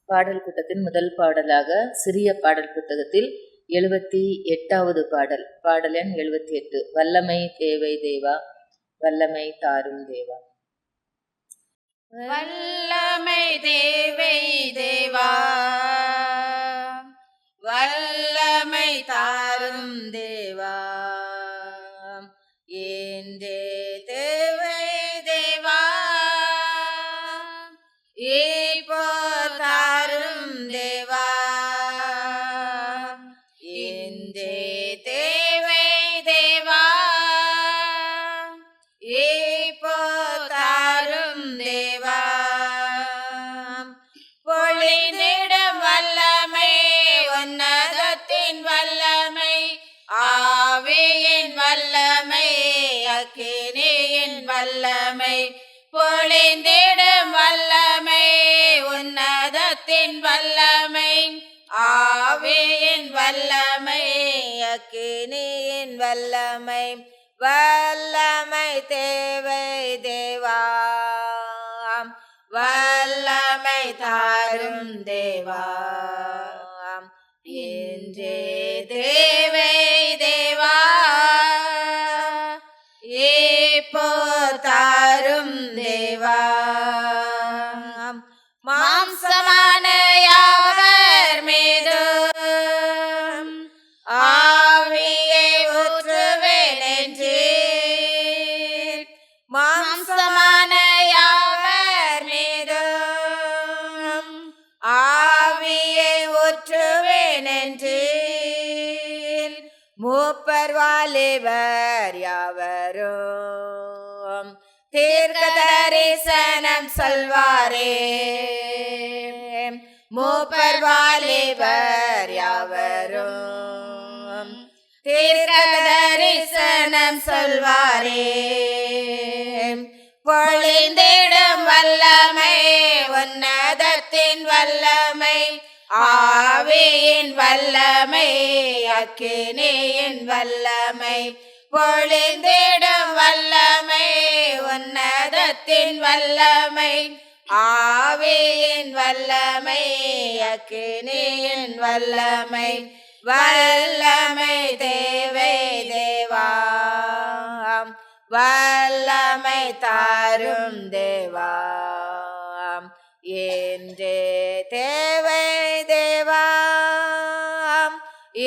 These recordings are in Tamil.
பாடல் கூட்டத்தின் முதல் பாடலாக சிறிய பாடல் புத்தகத்தில் 78வது பாடல், பாடல் எண் 78. வல்லமை தேவை தேவா, வல்லமை தாரும் தேவா. வல்லமை தேவை தேவா, வல்லமை தாரும் தேவா, என்றே தேவை தேவா, இப்போ தாரும் தேவா, என்றே தேவை தேவா, இப்போ தாரும் தேவா. பொழிந்திடும் வல்லமை, உன்னதத்தின் வல்லமை, ஆவியின் வல்லமை, அக்கினியின் வல்லமை. பொழிந்திடும் வல்லமை, உன்னதத்தின் வல்லமை, ஆவியின் வல்லமை, அக்கினியின் வல்லமை. வல்லமை தேவை தேவா, வல்லமை தாரும் தேவா, என்றே தேவை தேவா, இப்போ தாரும் தேவா. மாம்சமான யாவர் மீது ஆவியை ஊற்றுவேன் என்றீர். மாம்சமான யாவர் மீது ஆவியை ஊற்றுவேன் என்றீர். மூப்பர் வாலிபர் யாவரும் தீர்க்க தரிசனம் சொல்வாரே. மூப்பர் வாலிபர் யாவரும் தீர்க்க தரிசனம் சொல்வாரே. பொழிந்திடும் வல்லமை, உன்னதத்தின் வல்லமை, ஆவியின் வல்லமை, அக்கினியின் வல்லமை. பொழிந்திடும் வல்லமை, உன்னதத்தின் வல்லமை, ஆவியின் வல்லமை, அக்கினியின் வல்லமை. வல்லமை தேவை தேவா, வல்லமை தாரும் தேவா, என்றே தேவை தேவா,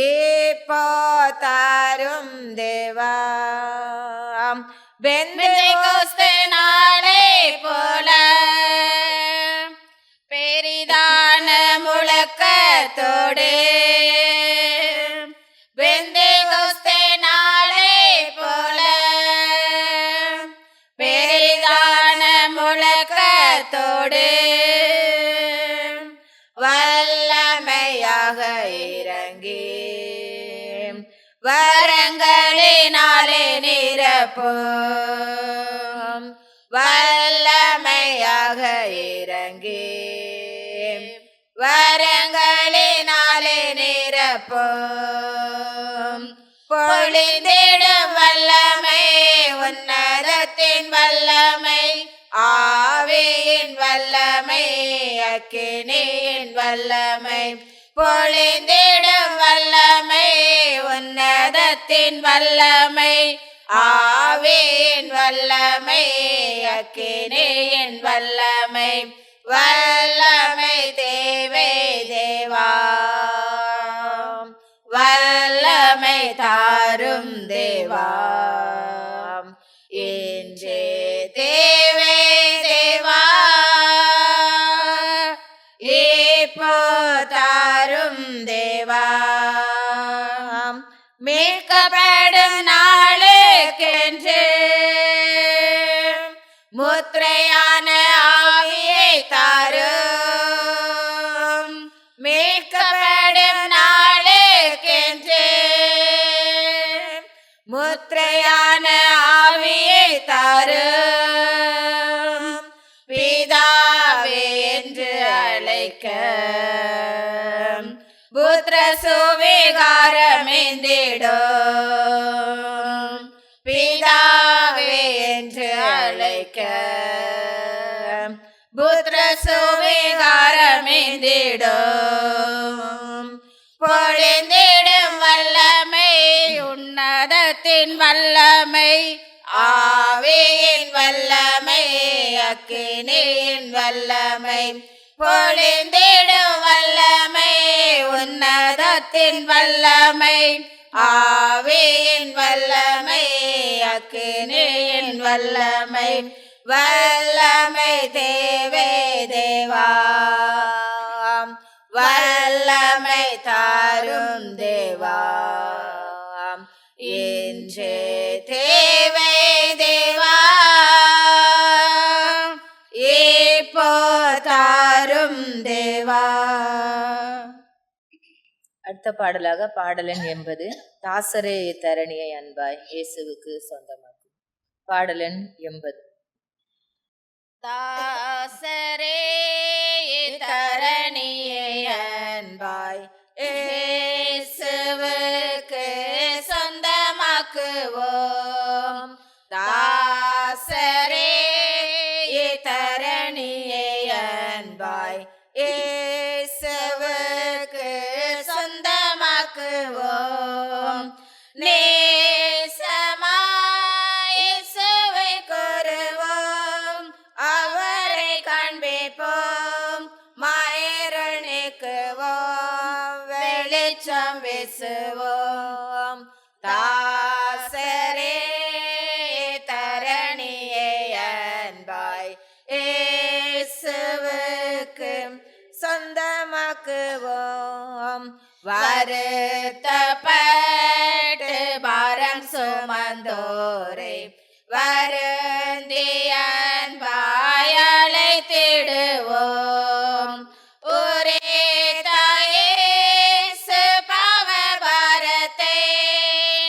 இப்போ தாரும் தேவா. பெந்தெகோஸ்தே நாளை போல பெரிதான முழக்கத்தோடு, பெந்தெகோஸ்தே நாளை போல பெரிதான முழக்கத்தோடு வல்லமையாக இறங்கி வரங்களினாலே நிரப்பும். வல்லமையாக இறங்கி வரங்களினாலே நிரப்பும். பொழிந்திடும் வல்லமை, உன்னதத்தின் வல்லமை, ஆவியின் வல்லமை, அக்கினியின் வல்லமை. பொழிந்திடும் வல்லமை, உன்னதத்தின் வல்லமை, ஆவியின் வல்லமை, அக்கினியின் வல்லமை. வல்லமை தேவை தேவா, வல்லமை தாரும் தேவா, என்றே தேவை தேவா, இப்போ தாரும் தேவா. மீட்கப்படும் நாளுக்கென்று முத்திரையான ஆவியை தாரும். மீட்கப்படும் நாளுக்கென்று முத்திரையான ஆவியை தாரும். பிதாவே என்று அழைக்க புத்திர சுவிகாரமேந்திடும். பிதாவே என்று அழைக்க புத்திர சுவிகாரமே நிறைந்திடும். பொழிந்திடும் வல்லமை உன்னதத்தின் வல்லமை, ஆவியின் வல்லமை, அக்கினியின் வல்லமை. பொழிந்திடும் வல்லமை உன்னதத்தின் வல்லமை, ஆவியின் வல்லமை, அக்கினியின் வல்லமை. வல்லமை தேவே தேவா, வல்லமை தாரும் தேவா, என்றே தேவை தேவா, இப்போ தாரும் தேவா. அடுத்த பாடலாக பாடலன் 80 தாசரே தரணியை அன்பாய் இயேசுவுக்கு சொந்தமாக்கும். பாடலன் 80. தாசரே தரணியை அன்பாய் இயேசுவுக்கு சொந்தமாக்குவோம். தாசரே தரணியை அன்பாய் இயேசுவுக்கு சொந்தமாக்குவோம். நேசமாய் இயேசுவை கூறுவோம், அவரை காண்பிப்போம், மாயருள் நீக்குவோம், வெளிச்சம் வீசுவோம். தாசரே தரணியை அன்பாய் இயேசுவுக்கு சொந்தமாக்குவோம். வருத்தப்பட்டு பாரம் சுமந்தோரை வருந்திய அன்பாய் அழைத்திடுவோம். ஒரே தாயேசு பாவ பாரத்தை,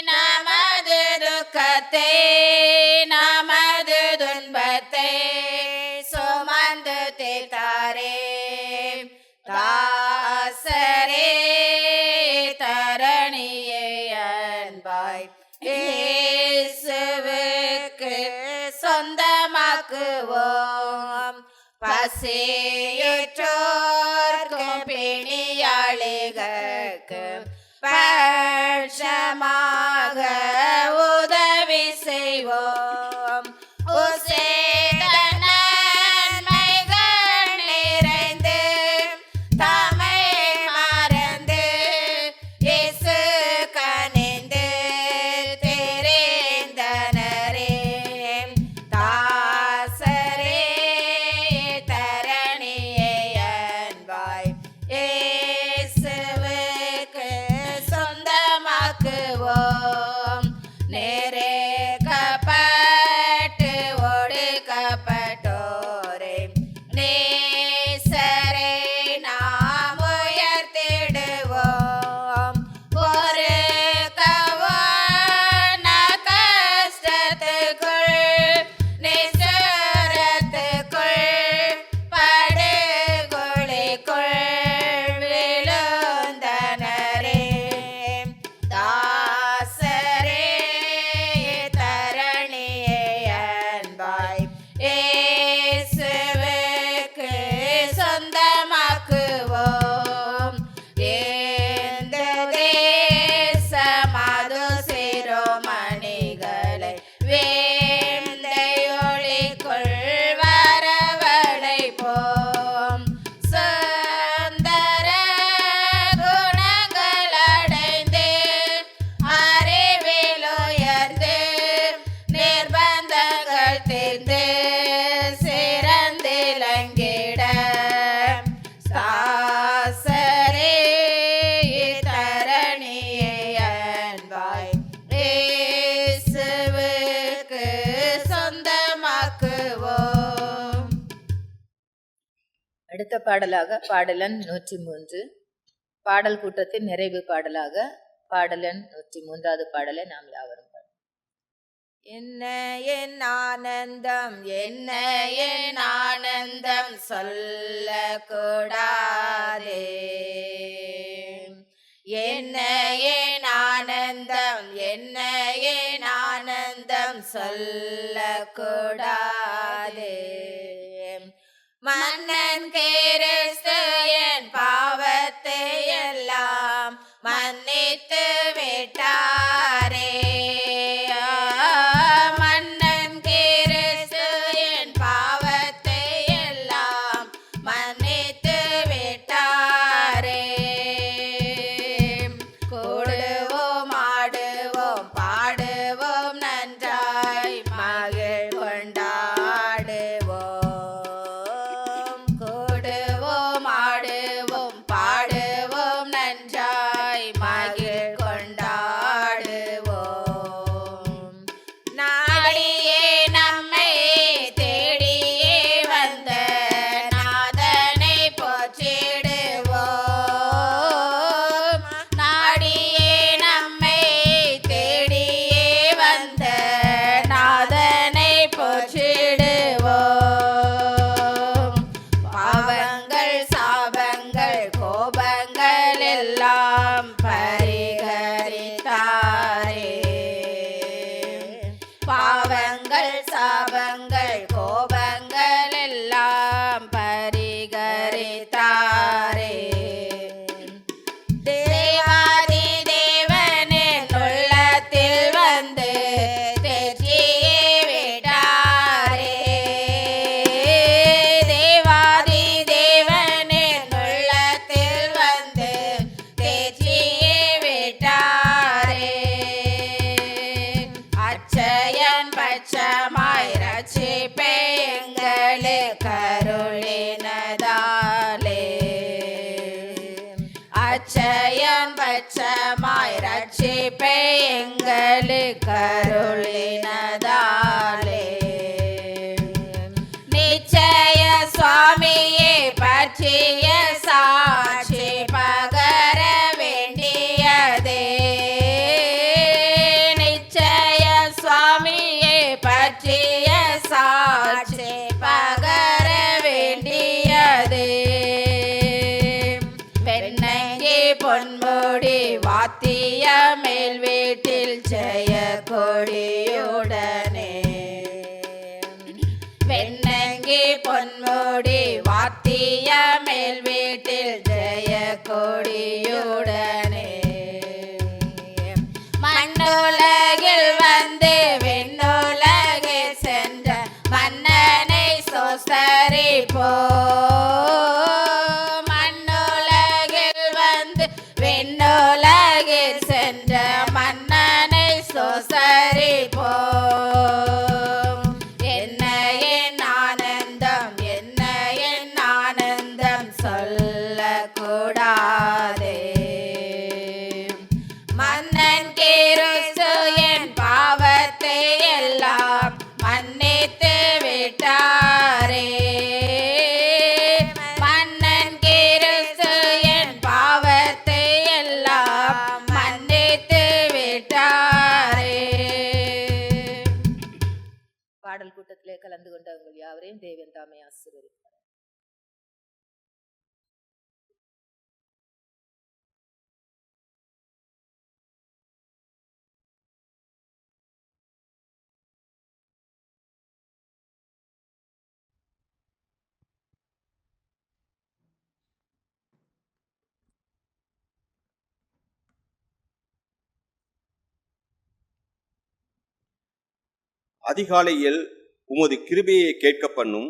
நமது துக்கத்தை, நமது துன்பத்தை சுமந்து தீர்த்தாரே. தாசரே தரணியை அன்பாய் இயேசுவுக்கு சொந்தமாக்குவோம். பசியுற்றோர்க்கும் பிணியாளிகளுக்கு பட்சமாக உதவி செய்வோம். உசேத நன்மைகள் நிறைந்து தம்மை மறந்து இயேசு கனிந்து தெரிந்தனரே. தாசரே தரணியை அன்பாய் இயேசுவுக்கு சொந்தமாக்குவோம். நெருக்கப்பட்டு ஒடுக்கப்பட்டோரை நேசரை நாம் உயர்த்திடுவோம். ஒரு கவான கஷ்டத்துக்குள் நிசுரத்துக்குள் படுகொலிக்குள் விழுந்தனரே. தாசரே தரணியை அன்பாய் இயேசுவுக்கு சொந்தமாக்குவோம். இந்த தேசமது சிரோமணிகளை வேந்தையொளிக்குள் வரவழைப்போம். சுந்தர குணங்கள் அடைந்து அறிவில் உயர்ந்து நிர்பந்தங்கள் தீர்ந்து சிறந்திலங்கிட. தாசரே தரணியை அன்பாய் இயேசுவுக்கு சொந்தமாக்குவோம். அடுத்த பாடலாக பாடலன் 103 பாடல் கூட்டத்தின் நிறைவு பாடலாக பாடலன் 103வது பாடலை நாம் யாவரும் பாடுவோம். என்ன என் ஆனந்தம், என்ன என் ஆனந்தம் சொல்லக்கூடாதே. என்ன என் ஆனந்தம், என்ன என் ஆனந்தம் சொல்லக்கூடாதே. மன்னன் கிறிஸ்து என் மன்னித்து விட்டாரே. மன்னன் கிறிஸ்து என் பாவத்தை எல்லாம் மன்னித்து விட்டாரே. கூடுவோம் ஆடுவோம் பாடுவோம் நன்றாய் மகிழ் கொண்டாடுவோம். கூடுவோம் ஆடுவோம் பாடுவோம் நன்றாய் மகிழ் கொண்டாடுவோம். நாடியே நம்மை தேடியே வந்த நாதனை போற்றிடுவோம். நாடியே நம்மை தேடியே வந்த நாதனை போற்றிடுவோம். பாவங்கள் சாபங்கள் கோபங்கள் எல்லாம் பரிகரித்தாரே. பாவங்கள் சாபங்கள் கோபங்கள் எல்லாம் பரிகரித்தாரே. தேவாதி தேவனின் உள்ளத்தில் வந்து தேற்றியே விட்டாரே. தேவாதி தேவனின் உள்ளத்தில் வந்து தேற்றியே விட்டாரே. அச்சயன் பட்சமாய் ரட்சிப்பை எங்களுக்கு அருளினதாலே. அச்சயன் பட்சமாய் ரட்சிப்பை எங்களுக்கு அருளினதாலே. நிச்சய சுவாமியை பற்றிய சாட்சி பகர வேண்டியதே. நிச்சய சுவாமியை பற்றிய சாட்சி பகர வேண்டியதே. வெண்ணங்கி பொன்முடி வாத்திய மேல் வீட்டில் ஜெய கொடியுடனே. வெண்ணங்கி பொன்முடி வாத்திய மேல் வீட்டில் ஜெய கொடியுடனே. மண்ணுலகில் வந்து விண்ணுலகில் சென்ற மன்னனை சோசரிப்போம். மண்ணுலகில் வந்து விண்ணுலகில் சென்ற மன்னனை சோசரிப்போம். என்ன என் ஆனந்தம் என்ன என் ஆனந்தம் சொல்லக்கூடாதே. மன்னன் கிறிஸ்து என் பாவத்தை எல்லாம் மன்னித்து விட்டாரே. மன்னன் கிறிஸ்து என் பாவத்தை எல்லாம் மன்னித்து விட்டாரே. பாடல் கூட்டத்திலே கலந்து கொண்ட உங்கள் யாவரையும் தேவன் தாமே ஆசீர்வதிப்பார். அதிகாலையில் உமது கிருபையை கேட்க பண்ணும்.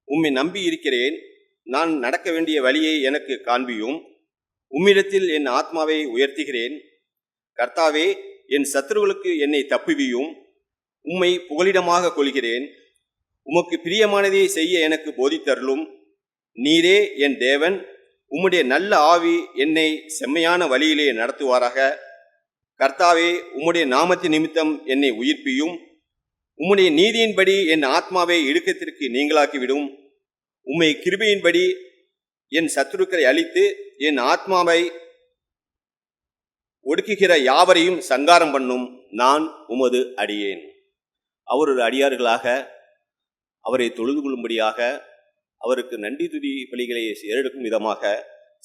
உம்மை நம்பி இருக்கிறேன். நான் நடக்க வேண்டிய வழியை எனக்கு காண்பியும். உம்மிடத்தில் என் ஆத்மாவை உயர்த்துகிறேன். கர்த்தாவே, என் சத்துருவுகளுக்கு என்னை தப்புவியும். உம்மை புகலிடமாக கொள்கிறேன். உமக்கு பிரியமானதை செய்ய எனக்கு போதித்தருளும். நீரே என் தேவன். உம்முடைய நல்ல ஆவி என்னை செம்மையான வழியிலே நடத்துவாராக. கர்த்தாவே, உம்முடைய நாமத்தின் நிமித்தம் என்னை உயிர்ப்பியும். உம்முடைய நீதியின்படி என் ஆத்மாவை இடுக்கத்திற்கு நீங்களாக்கிவிடும். உம்மை கிருபையின்படி என் சத்துருக்களை அழித்து என் ஆத்மாவை ஒடுக்குகிற யாவரையும் சங்காரம் பண்ணும். நான் உமது அடியேன். அவர் ஒரு அடியார்களாக அவரை தொழுது கொள்ளும்படியாக அவருக்கு நன்றி துதி பலிகளை ஏறெடுக்கும் விதமாக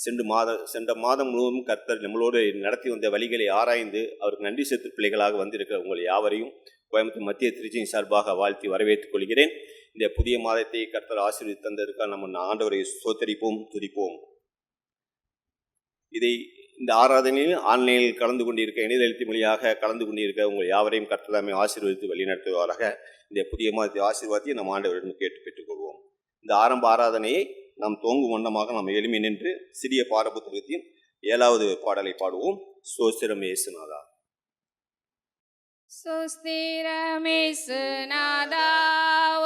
சென்ற மாதம் முழுவதும் கர்த்தர் நம்மளோடு நடத்தி வந்த வழிகளை ஆராய்ந்து அவருக்கு நன்றி செலுத்து பிள்ளைகளாக வந்திருக்கிற உங்கள் யாவரையும் கோயம்புத்தூர் மத்திய திருச்சியின் சார்பாக வாழ்த்தி வரவேற்றுக் கொள்கிறேன். இந்த புதிய மாதத்தை கர்த்தர் ஆசீர்வதித்து தந்ததற்காக நம்ம ஆண்டவரை ஸ்தோத்தரிப்போம், துதிப்போம். இதை இந்த ஆராதனையில் ஆன்லைனில் கலந்து கொண்டிருக்க இணையதளத்தின் வழியாக கலந்து கொண்டிருக்க உங்கள் யாவரையும் கர்த்தர் ஆசீர்வதித்து வழிநடத்துவாராக. இந்த புதிய மாதத்தை ஆசீர்வாதத்தை நாம் ஆண்டவரிடம் கேட்டு பெற்றுக்கொள்வோம். இந்த ஆரம்ப ஆராதனையை நாம் துவங்கும் வண்ணமாக நாம் எளிமை நின்று சிறிய பாடப்புத்தகத்தின் 7வது பாடலை பாடுவோம். ஸ்தோத்திரம் இயேசுநாதா. சுஸ்திரம் இயேசுநாதா,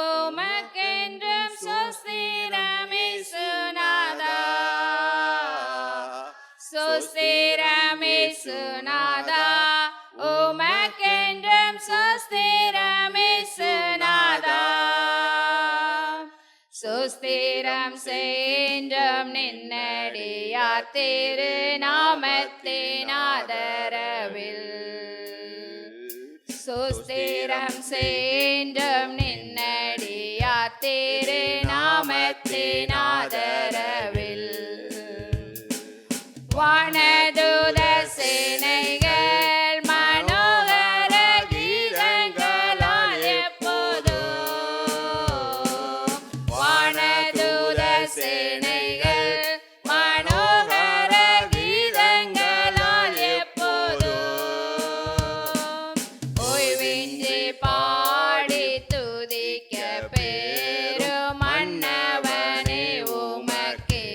உமக்கென்றும் சுஸ்திரம் இயேசுநாதா. சுஸ்திரம் இயேசுநாதா, உமக்கென்றும் சுஸ்திரம் இயேசுநாதா. சுஸ்திரம் சென்றும் நின்னடியார் திருநாமத்தின் ஆதரவில். சுஸ்திரம் சென்றும் நின்னடியார் திருநாமத்தின் ஆதரவில். வானதூத சேனைகள் மனோகர கீதங்களால் எப்போதும். வானதூத சேனைகள் மனோகர கீதங்களால் எப்போதும். ஓய்வின்றி பாடி துதிக்க பெரும் மன்னவனே உமக்கே.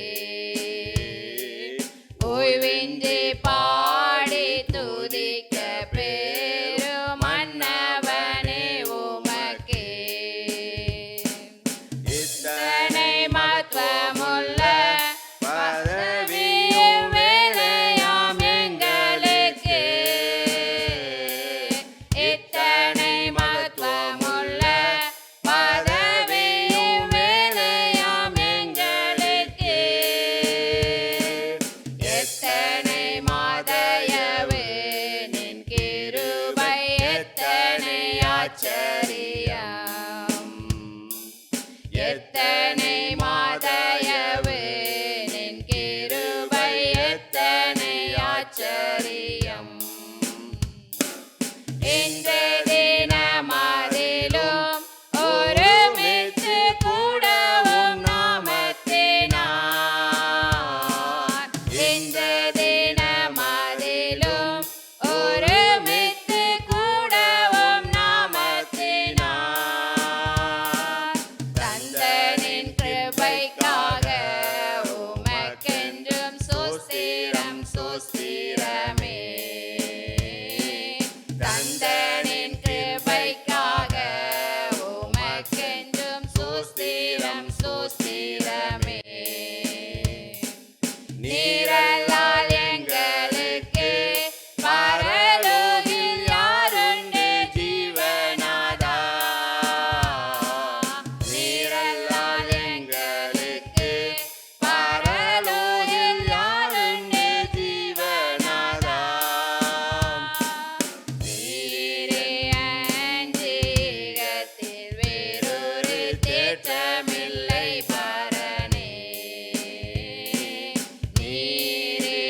ஓய்வின்றி பாடி துதிக்க பெரும் மன்னவனே உமக்கே. இத்தனை மகத்துவமுள்ள பதவியும் வேலையாம் எங்களுக்கு. இத்தனை மகத்துவமுள்ள பதவியும் வேலையாம் எங்களுக்கு. எத்தனை மாதயவு நின் கிருபை, எத்தனை ஆச்சரியம். எத்தனை மாதயவு நின் கிருபை, எத்தனை ஆச்சரியம். இந்த தினமதிலும் ஒருமித்து கூடவும் நாமத்தினார். இந்த தினமதிலும் ஒருமித்து கூடவும் நாமத்தினார். தந்தனின் கிருபைக்காக உமக்கென்றும் சோஸ்திரம் சோஸ்திரமே. தந்தனின் கிருபைக்காக உமக்கென்றும் சோஸ்திரம் சோஸ்திரமே. நீரல்லால் எங்களுக்கு பரலோகில் யாருண்டு ஜீவநாதா. நீரல்லால் எங்களுக்கு பரலோகில் யாருண்டு ஜீவநாதா. நீரே அஞ்சீகத்தில் வேறொரு தேற்றமில்லை பரனே. நீரே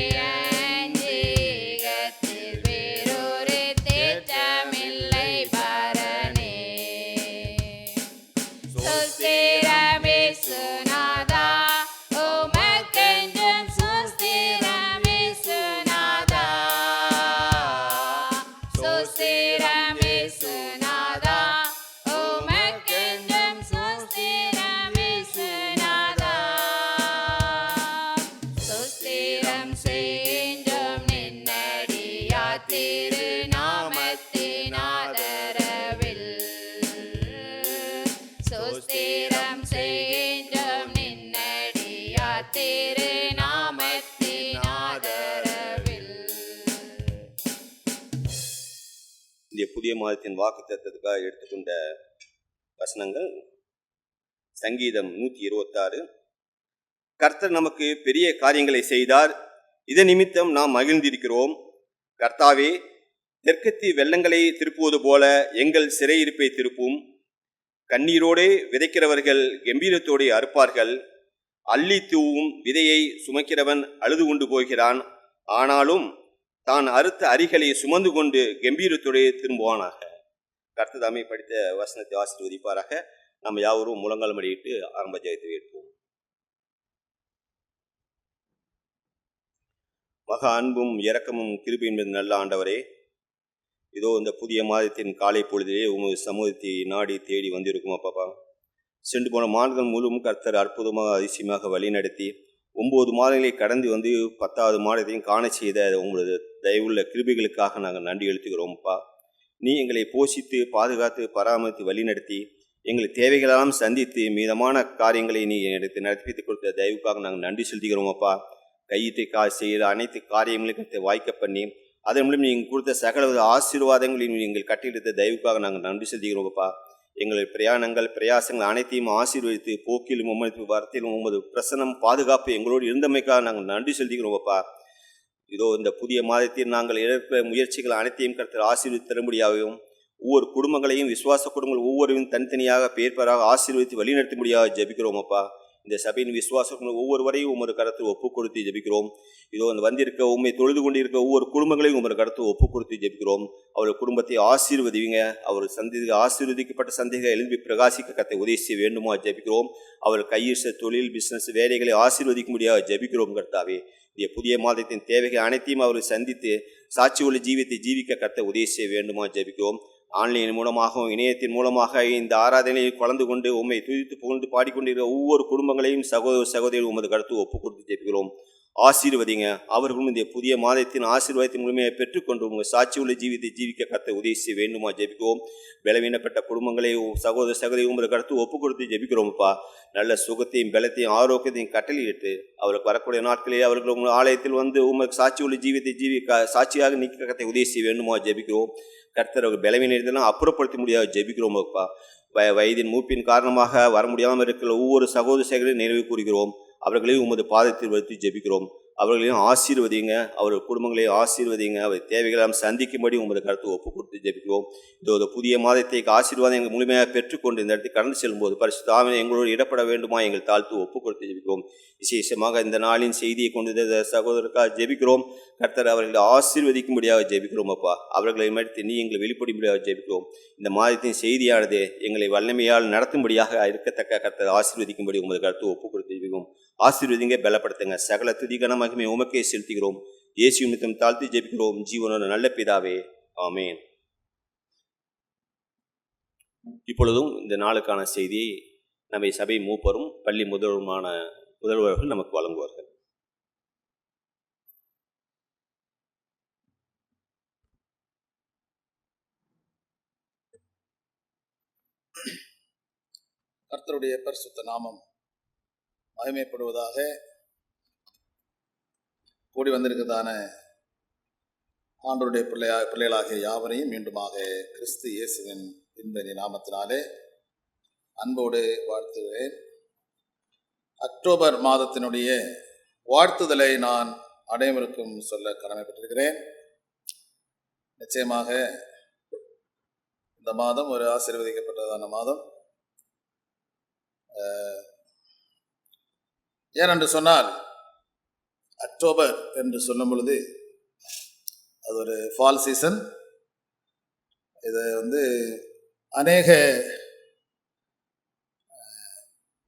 அஞ்சீகத்தில் வேறொரு தேற்றமில்லை பரனே. சுஸ்திரம் இயேசுநாதா, உமக்கென்றும் சுஸ்திரம் இயேசுநாதா. சுஸ்திரம் இயேசுநாதா, உமக்கென்றும் சுஸ்திரம் இயேசுநாதா. சுஸ்திரம் சென்றும் நின்னடியார் திருநாமத்தின் ஆதரவில். சுஸ்திரம் சென்றும் நின்னடியார் திருநாமத்தின் ஆதரவில். இந்த புதிய மாதத்தின் வாக்குத்தத்தத்துக்காக எடுத்துக்கொண்ட வசனங்கள் சங்கீதம் 126. கர்த்தர் நமக்கு பெரிய காரியங்களை செய்தார், இதன் நிமித்தம் நாம் மகிழ்ந்திருக்கிறோம். கர்த்தாவே, தெற்கத்தி வெள்ளங்களை திருப்புவது போல எங்கள் சிறையிருப்பை திருப்பும். கண்ணீரோடே விதைக்கிறவர்கள் கம்பீரத்தோடே அறுப்பார்கள். அள்ளி தூவும் விதையை சுமக்கிறவன் அழுது கொண்டு போகிறான், ஆனாலும் தான் அறுத்த அரிகளை சுமந்து கொண்டு கம்பீரத்தோடே திரும்புவானாக. கர்த்ததாமே படித்த வசனத்தை ஆசீர்வதிப்பாராக. நாம் யாவரும் முழங்கால் மடியிட்டு ஆரம்ப ஜெயத்தை ஏற்போம். மகா அன்பும் இரக்கமும் கிருபையும் நிறைந்த நல்ல ஆண்டவரே, இதோ இந்த புதிய மாதத்தின் காலை பொழுதிலே உமது சமூகத்தை நாடி தேடி வந்திருக்கும் அப்பாப்பா. சென்று போன மாதங்கள் முழுவதும் கர்த்தர் அற்புதமாக அதிசயமாக வழிநடத்தி 9 மாதங்களை கடந்து வந்து 10வது மாதத்தையும் காண செய்த உங்களது தயவுள்ள கிருபைகளுக்காக நாங்கள் நன்றி எழுத்துகிறோம்ப்பா. நீ எங்களை போஷித்து பாதுகாத்து பராமரித்து வழிநடத்தி எங்களை தேவைகளெல்லாம் சந்தித்து மீதமான காரியங்களை நீ எடுத்து நடத்தி கொடுத்த தயவுக்காக நாங்கள் நன்றி செலுத்துகிறோம் அப்பா. கையத்தை செய்கிற அனைத்து காரியங்களையும் வாய்க்க பண்ணி அதன் மூலம் நீங்கள் கொடுத்த சகலவித ஆசீர்வாதங்களையும் நீங்கள் கட்டியெடுத்த தயவுக்காக நாங்கள் நன்றி செலுத்துகிறோம் அப்பா. எங்கள் பிரயாணங்கள் பிரயாசங்கள் அனைத்தையும் ஆசீர்வதித்து போக்கிலும் உமது வார்த்தையிலும் உமது பிரசனம் பாதுகாப்பு எங்களோடு இருந்தமைக்காக நாங்கள் நன்றி செலுத்துகிறோம் அப்பா. இதோ இந்த புதிய மாதத்தில் நாங்கள் எடுக்கிற முயற்சிகள் அனைத்தையும் கர்த்தர் ஆசீர்வதித்து தரும்படியாகவும் ஒவ்வொரு குடும்பங்களையும் விசுவாச குடும்பங்கள் ஒவ்வொருவரும் தனித்தனியாக பேர்பராக ஆசீர்வதித்து வழிநடத்த முடியாக ஜெபிக்கிறோம் அப்பா. இந்த சபையின் விசுவாசங்கள் ஒவ்வொருவரையும் உமது கருத்து ஒப்பு கொடுத்து ஜெபிக்கிறோம். இதோ அந்த வந்திருக்க உண்மை தொழுது கொண்டிருக்க ஒவ்வொரு குடும்பங்களையும் உமது கருத்து ஒப்பு கொடுத்து ஜெபிக்கிறோம். அவர்கள் குடும்பத்தை ஆசீர்வதிங்க. அவர் ஆசீர்வதிக்கப்பட்ட சந்தேக எழுப்பி பிரகாசிக்க கத்தை உதவி செய்ய வேண்டுமா ஜெபிக்கிறோம். அவர் கையிட்ட தொழில் பிசினஸ் வேலைகளை ஆசீர்வதிக்க முடியாது ஜெபிக்கிறோம் கர்த்தாவே. இந்த புதிய மாதத்தின் தேவைகள் அனைத்தையும் அவர் சந்தித்து சாட்சி உள்ள ஜீவித்தை ஜீவிக்க கத்த உதவி செய்ய வேண்டுமா ஜெபிக்கிறோம். ஆன்லைன் மூலமாகவும் இணையத்தின் மூலமாக இந்த ஆராதனையில் கலந்து கொண்டு உண்மை துதித்து புகழ்ந்து பாடிக்கொண்டிருக்கிற ஒவ்வொரு குடும்பங்களையும் சகோதர சகோதரி உமது கருத்து ஒப்பு கொடுத்து ஜெபிக்கிறோம். ஆசீர்வதிங்க. அவர்களும் இந்த புதிய மாதத்தின் ஆசீர்வாதத்தின் முழுமையை பெற்றுக்கொண்டு உங்கள் சாட்சி உள்ள ஜீவித்தை ஜீவிக்க கத்த உதவி செய்ய வேண்டுமா ஜெபிக்கிறோம். பலவீனப்பட்ட குடும்பங்களை சகோதர சகோதரி உமது கருத்து ஒப்பு கொடுத்து ஜெபிக்கிறோம்ப்பா. நல்ல சுகத்தையும் பலத்தையும் ஆரோக்கியத்தையும் கட்டளையிட்டு அவர்களுக்கு வரக்கூடிய நாட்களிலே அவர்கள் உங்கள் ஆலயத்தில் வந்து உங்கள் சாட்சி உள்ள ஜீவித்தை ஜீவிக்க சாட்சியாக நீக்க கத்தை உதவி செய்ய வேண்டுமா ஜெபிக்கிறோம். கர்த்தர் அவர் பலவீனத்தெல்லாம் அப்புறப்படுத்த முடியாது ஜெபிக்கிறோம் அப்பா. வயதின் மூப்பின் காரணமாக வர முடியாமல் இருக்கிற ஒவ்வொரு சகோதர சகோதரியும் நினைவு கூறுகிறோம். அவர்களையும் உமது பாதத்தில் வைத்து ஜெபிக்கிறோம். அவர்களையும் ஆசீர்வதிங்க. அவர்கள் குடும்பங்களையும் ஆசீர்வதிங்க. அவர் தேவைகளாம் சந்திக்கும்படி உமது கருத்து ஒப்பு கொடுத்து ஜெபிக்கிறோம். இதோ புதிய மாதத்தை ஆசீர்வாதம் எங்கள் முழுமையாக பெற்றுக்கொண்டு இந்த இடத்தை கடந்து செல்லும்போது பரிசுத்தாவின் எங்களோடு இடப்பட வேண்டுமா எங்கள் தாழ்த்து ஒப்பு கொடுத்து ஜெபிக்கிறோம். விசேஷமாக இந்த நாளின் செய்தியை கொண்டு சகோதரருக்காக ஜெபிக்கிறோம். கர்த்தர் அவர்களை ஆசீர்வதிக்கும்படியாக ஜெபிக்கிறோம் அப்பா. அவர்களை மடித்து நீ எங்களை வெளிப்படும்படியாக ஜெபிக்கிறோம். இந்த மாதத்தின் செய்தியானது எங்களை வல்லமையால் நடத்தும்படியாக இருக்கத்தக்க கர்த்தர் ஆசீர்வதிக்கும்படி உமது கருத்து ஒப்பு கொடுத்து ஜெபிக்கிறோம். ஆசீர்வதிங்க, பலப்படுத்துங்க. சகல துதிகன மகிமை உமக்கே செலுத்துகிறோம். இயேசு நிமித்தம் தாழ்த்தி ஜெபிக்கிறோம் ஜீவனோட நல்ல பிதாவே, ஆமேன். இப்பொழுதும் இந்த நாளுக்கான செய்தியை நம்மை சபை மூப்பரும் பள்ளி முதல்வர்கள் நமக்கு வழங்குவார்கள். கர்த்தருடைய பரிசுத்த நாமம் மகிமைப்படுவதாக. கூடி வந்திருக்கிறதான ஆண்டவருடைய பிள்ளைகளாகிய யாவரையும் மீண்டுமாக கிறிஸ்து இயேசுவின் இந்த நாமத்தினாலே அன்போடு வாழ்த்துகிறேன். அக்டோபர் மாதத்தினுடைய வாழ்த்துதலை நான் அனைவருக்கும் சொல்ல கடமைப்பட்டிருக்கிறேன். நிச்சயமாக இந்த மாதம் ஒரு ஆசீர்வதிக்கப்பட்டதான மாதம். ஏனென்று சொன்னால் அக்டோபர் என்று சொல்லும் பொழுது அது ஒரு ஃபால் சீசன். இதை அநேக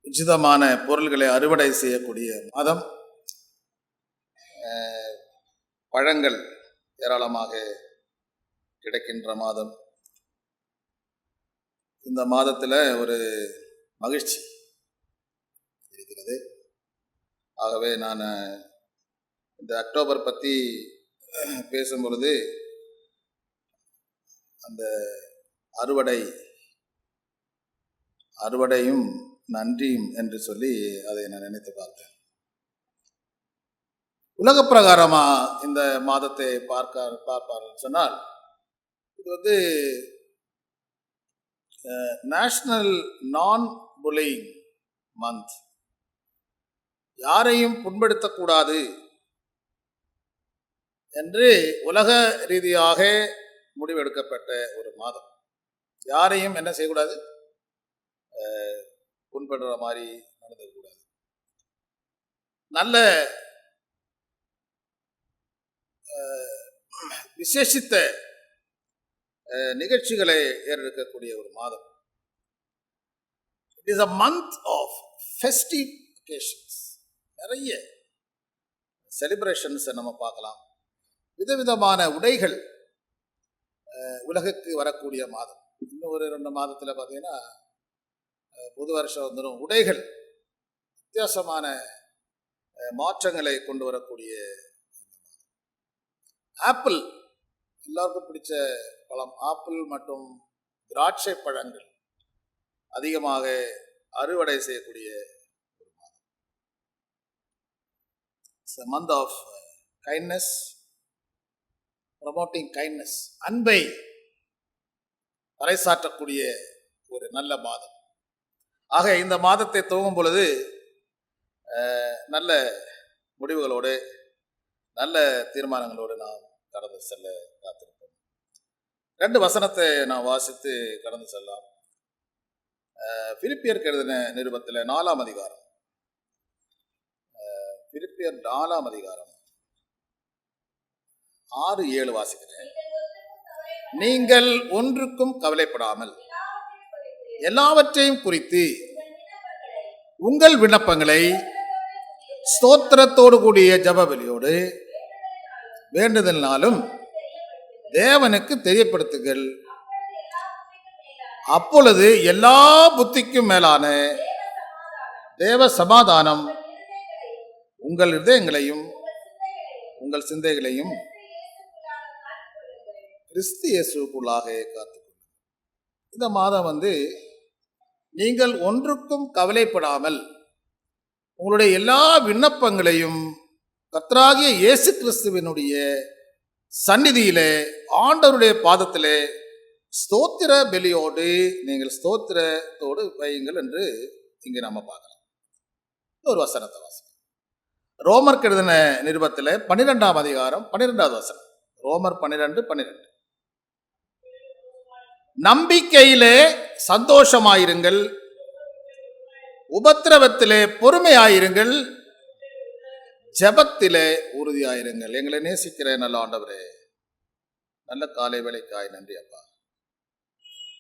உச்சிதமான பொருள்களை அறுவடை செய்யக்கூடிய மாதம். பழங்கள் ஏராளமாக கிடைக்கின்ற மாதம். இந்த மாதத்தில் ஒரு மகிழ்ச்சி இருக்கிறது. ஆகவே நான் இந்த அக்டோபர் பற்றி பேசும் பொழுது அந்த அறுவடையும் நன்றியும் என்று சொல்லி அதை நான் நினைத்து பார்த்தேன். உலக பிரகாரமா இந்த மாதத்தை பார்ப்பார்கள் சொன்னால் இது நேஷனல் நான் புல்லிங் மந்த். யாரையும் புண்படுத்தக்கூடாது என்று உலக ரீதியாக முடிவெடுக்கப்பட்ட ஒரு மாதம். யாரையும் என்ன செய்யக்கூடாது, புண்படுற மாதிரி நடந்துக்கூடாது. நல்ல விசேஷித்த நிகழ்ச்சிகளை ஏறெடுக்கக்கூடிய ஒரு மாதம். It is a month of festive occasions. நிறைய செலிப்ரேஷன்ஸை நம்ம பார்க்கலாம். விதவிதமான உடைகள் உலகுக்கு வரக்கூடிய மாதம். இன்னும் ஒரு 2 மாதத்தில் பார்த்தீங்கன்னா புது வருஷம் வந்துடும். உடைகள் வித்தியாசமான மாற்றங்களை கொண்டு வரக்கூடிய ஆப்பிள், எல்லாருக்கும் பிடிச்ச பழம் ஆப்பிள் மற்றும் திராட்சை பழங்கள் அதிகமாக அறுவடை செய்யக்கூடிய ஒரு மாதம். It's a month of kindness, promoting kindness, அன்பை பறைசாற்றக்கூடிய ஒரு நல்ல மாதம். ஆக இந்த மாதத்தை துவங்கும் பொழுது நல்ல முடிவுகளோடு நல்ல தீர்மானங்களோடு நாம் கடந்து செல்ல காத்திருப்போம். 2 வசனத்தை நாம் வாசித்து கடந்து செல்லலாம். பிலிப்பியருக்கு எழுதின நிருபத்தில் 4ஆம் அதிகாரம், பிலிப்பியர் 4ஆம் அதிகாரம் 6-7 வாசிக்கிறேன். நீங்கள் ஒன்றுக்கும் கவலைப்படாமல் எல்லாவற்றையும் குறித்து உங்கள் விண்ணப்பங்களை ஸ்தோத்திரத்தோடு கூடிய ஜெபபலியோடு வேண்டுதலினாலும் தேவனுக்கு தெரியப்படுத்துங்கள். அப்பொழுது எல்லா புத்திக்கும் மேலான தேவ சமாதானம் உங்கள் இதயங்களையும் உங்கள் சிந்தைகளையும் கிறிஸ்து இயேசுவுக்குள்ளாக காத்துக்கொள்ளும். இந்த மாதம் நீங்கள் ஒன்றுக்கும் கவலைப்படாமல் உங்களுடைய எல்லா விண்ணப்பங்களையும் கர்த்தராகிய இயேசு கிறிஸ்துவினுடைய சந்நிதியிலே ஆண்டவருடைய பாதத்திலே ஸ்தோத்திர பலியோடு நீங்கள் ஸ்தோத்திரத்தோடு வையுங்கள் என்று இங்கே நம்ம பார்க்கலாம். ஒரு வசனத்தை வாசிப்போம். ரோமர் எழுதின நிருபத்தில் 12ஆம் அதிகாரம் 12வது வசனம். ரோமர் 12:12. நம்பிக்கையிலே சந்தோஷமாயிருங்கள், உபத்திரவத்திலே பொறுமையாயிருங்கள், ஜெபத்திலே உறுதியாயிருங்கள். எங்களை நேசிக்கிற நல்ல ஆண்டவரே, நல்ல காலை வேளைக்காய் நன்றி அப்பா.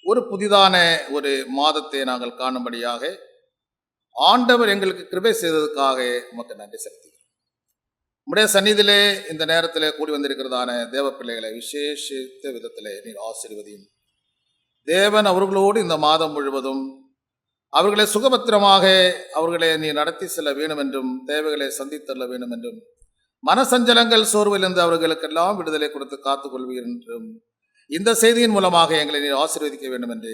ஒரு புதிதான ஒரு மாதத்தை நாங்கள் காணும்படியாக ஆண்டவர் எங்களுக்கு கிருபை செய்ததுக்காக உமக்கு நன்றி செலுத்துகிறோம். உம்முடைய சந்நிதியிலே இந்த நேரத்தில் கூடி வந்திருக்கிறதான தேவ பிள்ளைகளை விசேஷித்த விதத்திலே நீர் ஆசீர்வதியும். தேவன் அவர்களோடு இந்த மாதம் முழுவதும் அவர்களை சுகபத்திரமாக அவர்களை நீ நடத்தி செல்ல வேண்டும் என்றும் தேவைகளை சந்தித்தள்ள வேண்டும் என்றும் மனசஞ்சலங்கள் சோர்விலிருந்து அவர்களுக்கெல்லாம் விடுதலை கொடுத்து காத்துக்கொள்வீர் என்றும் இந்த செய்தியின் மூலமாக எங்களை நீர் ஆசீர்வதிக்க வேண்டும் என்று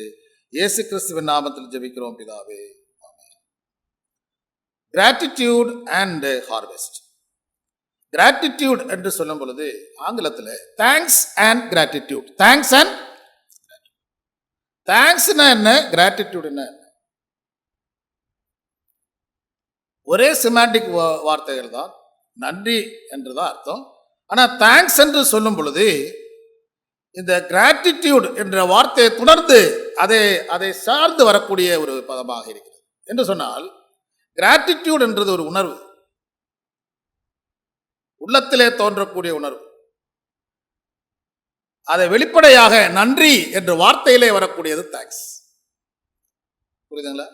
இயேசு கிறிஸ்துவின் நாமத்தில் ஜெபிக்கிறோம் பிதாவே. Gratitude and harvest. கிராட்டிடியூட் என்று சொல்லும் பொழுது ஆங்கிலத்தில் thanks and gratitude. Thanks and தேங்க்ஸ்னா என்ன, கிராட்டிடியூட் என்ன? ஒரே சிமாண்டிக் வார்த்தைகள் தான், நன்றி என்றுதான் அர்த்தம். ஆனால் தேங்க்ஸ் என்று சொல்லும் பொழுது இந்த கிராட்டிடியூட் என்ற வார்த்தையை தொடர்ந்து அதை சார்ந்து வரக்கூடிய ஒரு பதமாக இருக்கிறது. என்று சொன்னால் கிராட்டிடியூட் என்றது ஒரு உணர்வு, உள்ளத்திலே தோன்றக்கூடிய உணர்வு. அதை வெளிப்படையாக நன்றி என்ற வார்த்தையிலே வரக்கூடியது தேங்க்ஸ். புரியுதுங்களா?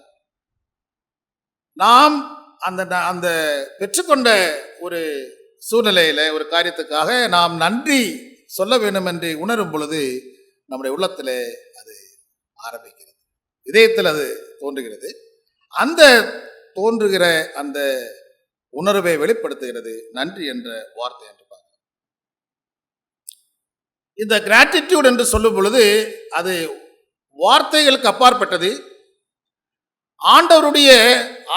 நாம் அந்த பெற்றுக்கொண்ட ஒரு சூழ்நிலையில ஒரு காரியத்துக்காக நாம் நன்றி சொல்ல வேண்டும் என்று உணரும் பொழுது நம்முடைய உள்ளத்தில் அது ஆரம்பிக்கிறது, இதயத்தில் அது தோன்றுகிறது. அந்த தோன்றுகிற அந்த உணர்வை வெளிப்படுத்துகிறது நன்றி என்ற வார்த்தை என்று பார்க்கிறோம். இந்த கிராட்டிடியூட் என்று சொல்லும் பொழுது அது வார்த்தைகளுக்கு அப்பாற்பட்டது. ஆண்டவருடைய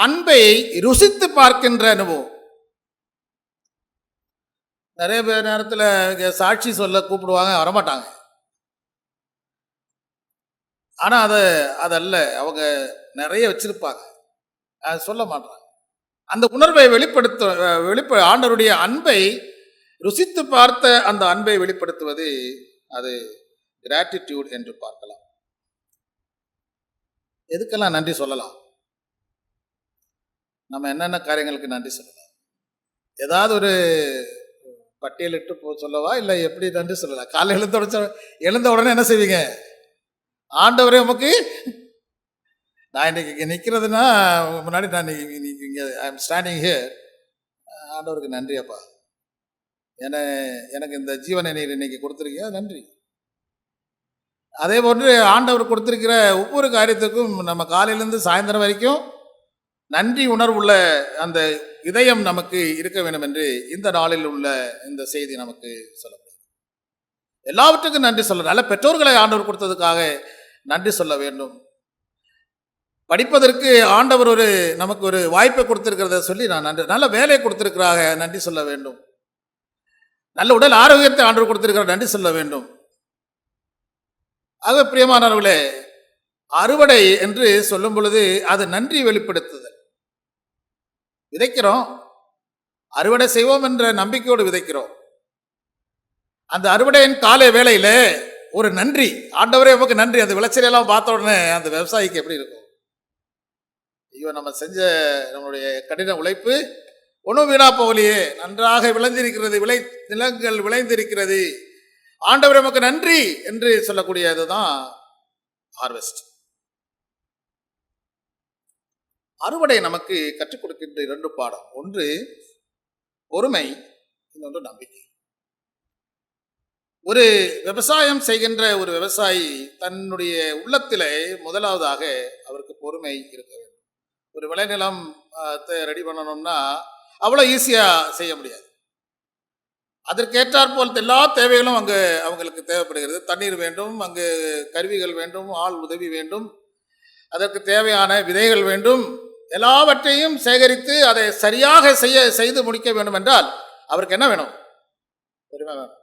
அன்பை ருசித்து பார்க்கின்ற அனுபவம். நிறைய பேர் நேரத்தில் சாட்சி சொல்ல கூப்பிடுவாங்க, வரமாட்டாங்க. ஆனால் அதல்ல, அவங்க நிறைய வச்சிருப்பாங்க, அது சொல்ல மாட்டாங்க. அந்த உணர்வை ஆண்டவருடைய அன்பை ருசித்து பார்த்த அந்த அன்பை வெளிப்படுத்துவது அது கிராட்டிடியூட் என்று பார்க்கலாம். எதுக்கெல்லாம் நன்றி சொல்லலாம்? நம்ம என்னென்ன காரியங்களுக்கு நன்றி சொல்லலாம்? ஏதாவது ஒரு பட்டியலிட்டு சொல்லவா, இல்லை எப்படி நன்றி சொல்லலாம்? காலை எழுந்த உடனே என்ன செய்வீங்க? ஆண்டவரே உமக்கு, நான் இன்னைக்கு நிற்கிறதுனா முன்னாடி நான் இங்கே ஐ எம் ஸ்டாண்டிங் ஹியர், ஆண்டவருக்கு நன்றி அப்பா, எனக்கு இந்த ஜீவனை நீர் இன்னைக்கு கொடுத்துருக்கீங்க, நன்றி. அதே போன்று ஆண்டவர் கொடுத்திருக்கிற ஒவ்வொரு காரியத்துக்கும் நம்ம காலையிலேருந்து சாயந்தரம் வரைக்கும் நன்றி உணர்வுள்ள அந்த இதயம் நமக்கு இருக்க வேண்டும் என்று இந்த நாளில் உள்ள இந்த செய்தி நமக்கு சொல்லப்படுது. எல்லாவற்றுக்கும் நன்றி சொல்ல, நல்ல பெற்றோர்களை ஆண்டவர் கொடுத்ததுக்காக நன்றி சொல்ல வேண்டும். படிப்பதற்கு ஆண்டவர் நமக்கு ஒரு வாய்ப்பை கொடுத்திருக்கிறத சொல்லி நான் நன்றி, நல்ல வேலையை கொடுத்திருக்கிறாக நன்றி சொல்ல வேண்டும். நல்ல உடல் ஆரோக்கியத்தை ஆண்டவர் கொடுத்திருக்கிற நன்றி சொல்ல வேண்டும். ஆக பிரியமானவர்களே, அறுவடை என்று சொல்லும் பொழுது அது நன்றி வெளிப்படுத்துதல். விதைக்கிறோம், அறுவடை செய்வோம் என்ற நம்பிக்கையோடு விதைக்கிறோம். அந்த அறுவடையின் காலை வேளையில ஒரு நன்றி, ஆண்டவரே உமக்கு நன்றி. அந்த விளைச்சலையெல்லாம் பார்த்த உடனே அந்த விவசாயிக்கு எப்படி இருக்கும்? ஐயோ, நம்ம செஞ்ச நம்மளுடைய கடின உழைப்பு ஒன்றும் வீணா போகலையே, நன்றாக விளைந்திருக்கிறது, நிலங்கள் விளைந்திருக்கிறது, ஆண்டவர் நமக்கு நன்றி என்று சொல்லக்கூடியதுதான் ஹார்வெஸ்ட். அறுவடை நமக்கு கற்றுக் கொடுக்கின்ற 2 பாடம். ஒன்று பொறுமை, இன்னொன்று நம்பிக்கை. ஒரு விவசாயம் செய்கின்ற ஒரு விவசாயி தன்னுடைய உள்ளத்திலே முதலாவதாக அவருக்கு பொறுமை இருக்க வேண்டும். ஒரு விளைநிலம் ரெடி பண்ணணும்னா அவ்வளோ ஈஸியா செய்ய முடியாது. அதற்கேற்றாற் போல் எல்லா தேவைகளும் அங்கு அவங்களுக்கு தேவைப்படுகிறது. தண்ணீர் வேண்டும், அங்கு கருவிகள் வேண்டும், ஆள் உதவி வேண்டும், அதற்கு தேவையான விதைகள் வேண்டும். எல்லாவற்றையும் சேகரித்து அதை சரியாக செய்து முடிக்க வேண்டும் என்றால் அவருக்கு என்ன வேணும்? பொறுமை வேணும்.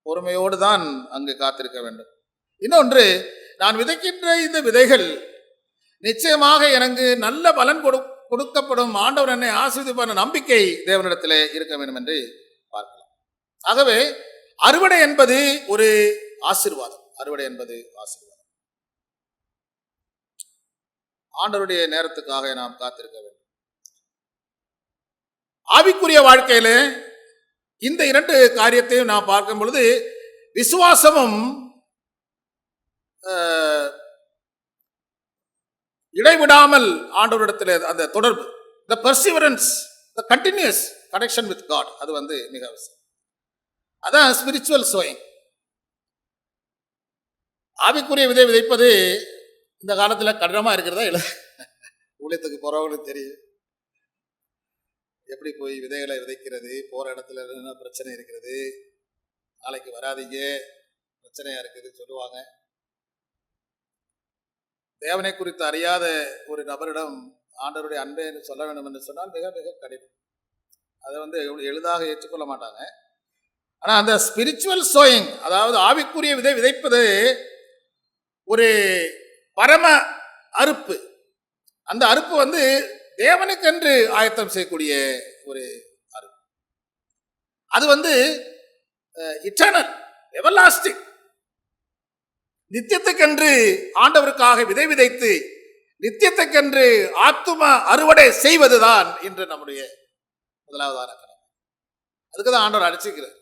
பொறுமையோடு தான் அங்கு காத்திருக்க வேண்டும். இன்னொன்று, நான் விதைக்கின்ற இந்த விதைகள் நிச்சயமாக எனக்கு நல்ல பலன் கொடுக்கப்படும், ஆண்டவர் என்னை ஆசீர்வதிப்பான நம்பிக்கை தேவனிடத்திலே இருக்க வேண்டும் என்று பார்க்கலாம். ஆகவே அறுவடை என்பது ஒரு ஆசீர்வாதம். அறுவடை என்பது ஆசீர்வாதம். ஆண்டவருடைய நேரத்துக்காக நாம் காத்திருக்க வேண்டும். ஆவிக்குரிய வாழ்க்கையில இந்த 2 காரியத்தையும் நாம் பார்க்கும் பொழுது விசுவாசமும் இடைவிடாமல் ஆண்டவரிடத்தில் அந்த தொடர்பு, the perseverance, the continuous connection with God, அது மிக அவசியம். அதான் ஸ்பிரிச்சுவல் சோயிங். ஆவிக்குரிய விதை விதைப்பது இந்த காலத்தில் கடினமாக இருக்கிறதா இல்லை? ஊழியத்துக்கு போகிறவங்களுக்கு தெரியும் எப்படி போய் விதைகளை விதைக்கிறது. போகிற இடத்துல என்ன பிரச்சனை இருக்கிறது, நாளைக்கு வராதீங்க, பிரச்சனையாக இருக்குது சொல்லுவாங்க. தேவனை குறித்து அறியாத ஒரு நபரிடம் ஆண்டவருடைய அன்பை சொல்ல வேண்டும் என்று சொன்னால் மிக மிக கடினம். அதை எளிதாக ஏற்றுக்கொள்ள மாட்டாங்க. ஆனால் அந்த ஸ்பிரிச்சுவல் சோயிங், அதாவது ஆவிக்குரிய விதை விதைப்பது ஒரு பரம அறுப்பு. அந்த அறுப்பு தேவனுக்கென்று ஆயத்தம் செய்யக்கூடிய ஒரு அறுப்பு. அது இட்டர்னல், எவர்லாஸ்டிங், நித்தியத்துக்கென்று ஆண்டவருக்காக விதை விதைத்து நித்தியத்துக்கென்று ஆத்தும அறுவடை செய்வதுதான் இன்று நம்முடைய முதலாவதான கடமை. அதுக்கு தான் ஆண்டவர் அடிச்சுக்கிறார்.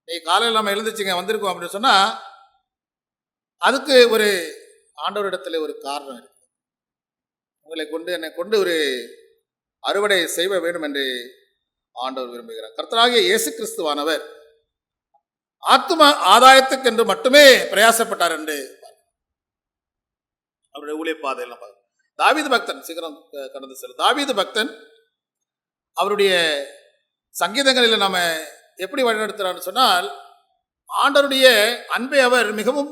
நீ காலையில் நம்ம எழுந்துச்சிங்க வந்திருக்கோம் அப்படின்னு சொன்னா அதுக்கு ஒரு ஆண்டவரிடத்துல ஒரு காரணம் இருக்கு. உங்களை கொண்டு என்னை கொண்டு ஒரு அறுவடை செய்ய வேண்டும் என்று ஆண்டவர் விரும்புகிறார். கர்த்தராகிய இயேசு கிறிஸ்துவானவர் ஆத்தும ஆதாயத்துக்கென்று மட்டுமே பிரயாசப்பட்டார் என்று அவருடைய ஊழிய பாதையெல்லாம் பார்க்க. தாவீது பக்தன், சீக்கிரம் கடந்து செல்லும் தாவீது பக்தன் அவருடைய சங்கீதங்களில் நம்ம எப்படி வழிநடத்துறான்னு சொன்னால், ஆண்டவருடைய அன்பை அவர் மிகவும்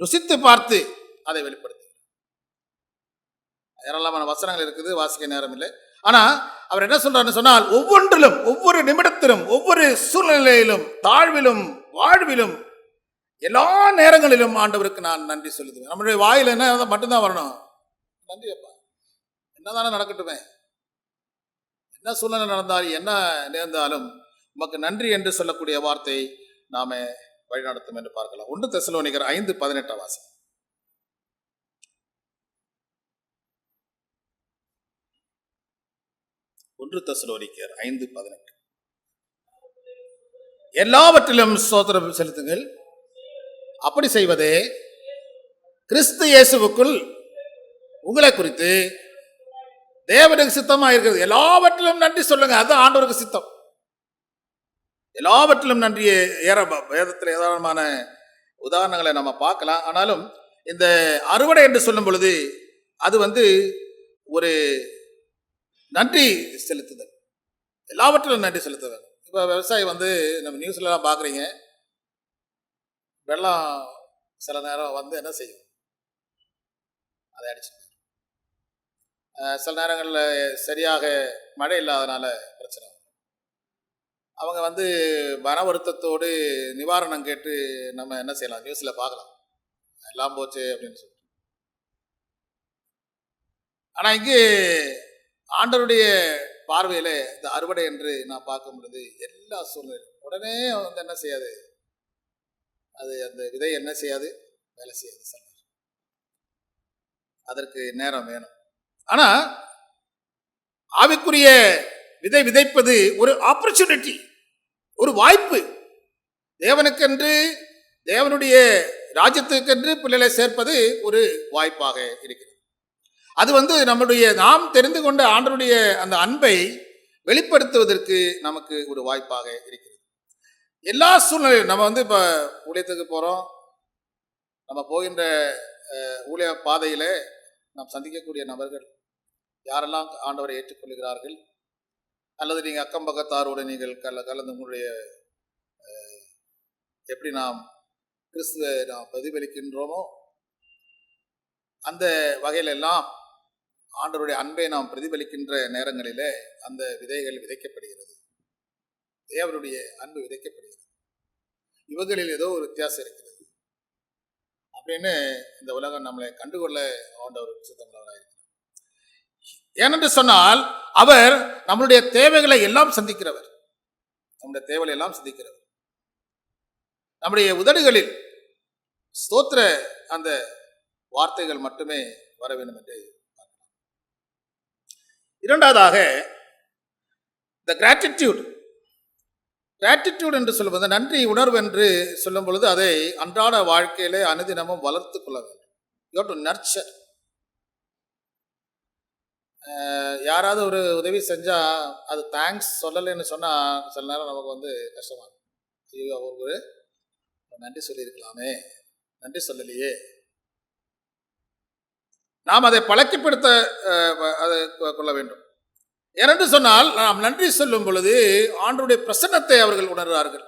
ருசித்து பார்த்து அதை வெளிப்படுத்து. ஏராளமான வசனங்கள் இருக்குது, வாசிக்க நேரம் இல்லை. ஆனா அவர் என்ன சொல்றாருன்னு சொன்னால், ஒவ்வொன்றிலும், ஒவ்வொரு நிமிடத்திலும், ஒவ்வொரு சூழ்நிலையிலும், தாழ்விலும் வாழ்விலும், எல்லா நேரங்களிலும் ஆண்டவருக்கு நான் நன்றி சொல்லுவேன். நம்மளுடைய வாயில் என்ன மட்டும்தான் வரணும், நன்றி அப்பா, என்னதானே நடக்கட்டுமே, என்ன சூழ்நிலை நடந்தாலும் என்ன நேர்ந்தாலும் உமக்கு நன்றி என்று சொல்லக்கூடிய வார்த்தை நாம வழிநடத்தும் என்று பார்க்கலாம். 1 தெசலோனிக்கர் 5:18 வாசம். தெசலோனிக்கர் 5:18. எல்லாவற்றிலும் ஸ்தோத்திரம் செலுத்துங்கள், அப்படி செய்வதே கிறிஸ்து இயேசுவுக்குள் உங்களை குறித்து தேவனுக்கு சித்தமா இருக்கிறது. எல்லாவற்றிலும் நன்றி சொல்லுங்க, அது ஆண்டவருக்கு சித்தம். எல்லாவற்றிலும் நன்றியை வேதத்தில் ஏராளமான உதாரணங்களை நம்ம பார்க்கலாம். ஆனாலும் இந்த அறுவடை என்று சொல்லும் பொழுது அது ஒரு நன்றி செலுத்துதல், எல்லாவற்றிலும் நன்றி செலுத்துதல். இப்போ விவசாயி நம்ம நியூஸ்லாம் பார்க்குறீங்க, வெள்ளம் சில நேரம் என்ன செய்யும், அதை அடிச்சு சில நேரங்களில் சரியாக மழை இல்லாதனால பிரச்சனை. அவங்க மன வருத்தத்தோடு நிவாரணம் கேட்டு நம்ம என்ன செய்யலாம், நியூஸில் பார்க்கலாம், எல்லாம் போச்சு அப்படின்னு சொல்லிட்டு. ஆனால் இங்கு ஆண்டவருடைய பார்வையில் இந்த அறுவடை என்று நான் பார்க்கும் பொழுது எல்லா சூழ்நிலையும் உடனே என்ன செய்யாது, அது அந்த விதை என்ன செய்யாது, வேலை செய்யாது. சார் அதற்கு நேரம் வேணும். ஆனால் ஆவிக்குரிய விதை விதைப்பது ஒரு ஆப்பர்ச்சுனிட்டி, ஒரு வாய்ப்பு. தேவனுக்கென்று, தேவனுடைய ராஜ்யத்துக்கென்று பிள்ளைகளை சேர்ப்பது ஒரு வாய்ப்பாக இருக்கிறது. அது நம்முடைய நாம் தெரிந்து கொண்ட ஆண்டவருடைய அந்த அன்பை வெளிப்படுத்துவதற்கு நமக்கு ஒரு வாய்ப்பாக இருக்கிறது. எல்லா சூழ்நிலையும் நம்ம இப்போ ஊழியத்துக்கு போகிறோம், நம்ம போகின்ற ஊழிய பாதையில் நாம் சந்திக்கக்கூடிய நபர்கள் யாரெல்லாம் ஆண்டவரை ஏற்றுக்கொள்கிறார்கள், அல்லது நீங்கள் அக்கம் பக்கத்தாரோடு நீங்கள் கலந்து உங்களுடைய எப்படி நாம் கிறிஸ்துவை நாம் பிரதிபலிக்கின்றோமோ அந்த வகையிலெல்லாம் ஆண்டவருடைய அன்பை நாம் பிரதிபலிக்கின்ற நேரங்களிலே அந்த விதைகள் விதைக்கப்படுகிறது, தேவனுடைய அன்பு விதைக்கப்படுகிறது. இவர்களில் ஏதோ ஒரு வித்தியாசம் இருக்கிறது அப்படின்னு இந்த உலகம் நம்மளை கண்டுகொள்ள ஆண்டவர் சித்தமுள்ளவராக இருக்கிறார். ஏனென்று சொன்னால் அவர் நம்மளுடைய தேவைகளை எல்லாம் சந்திக்கிறவர், நம்முடைய தேவைகளை எல்லாம் சந்திக்கிறவர். நம்முடைய உதடுகளில் ஸ்தோத்திர அந்த வார்த்தைகள் மட்டுமே வர வேண்டும் என்று பார்க்கலாம். இரண்டாவதாக த கிராட்டிடியூட் என்று சொல்லும்போது நன்றி உணர்வு என்று சொல்லும் பொழுது அதை அன்றாட வாழ்க்கையிலே அனுதினமும் வளர்த்து கொள்ள வேண்டும். You have to nurture. யாராவது ஒரு உதவி செஞ்சால் அது தேங்க்ஸ் சொல்லலைன்னு சொன்னால் சில நேரம் நமக்கு கஷ்டமாக இருக்கும். ஐயோ அவருக்கு நன்றி சொல்லியிருக்கலாமே, நன்றி சொல்லலையே. நாம் அதை பழக்கப்படுத்த அதை கொள்ள வேண்டும். ஏனென்று சொன்னால் நாம் நன்றி சொல்லும் பொழுது ஆண்டவருடைய பிரசன்னத்தை அவர்கள் உணர்கிறார்கள்.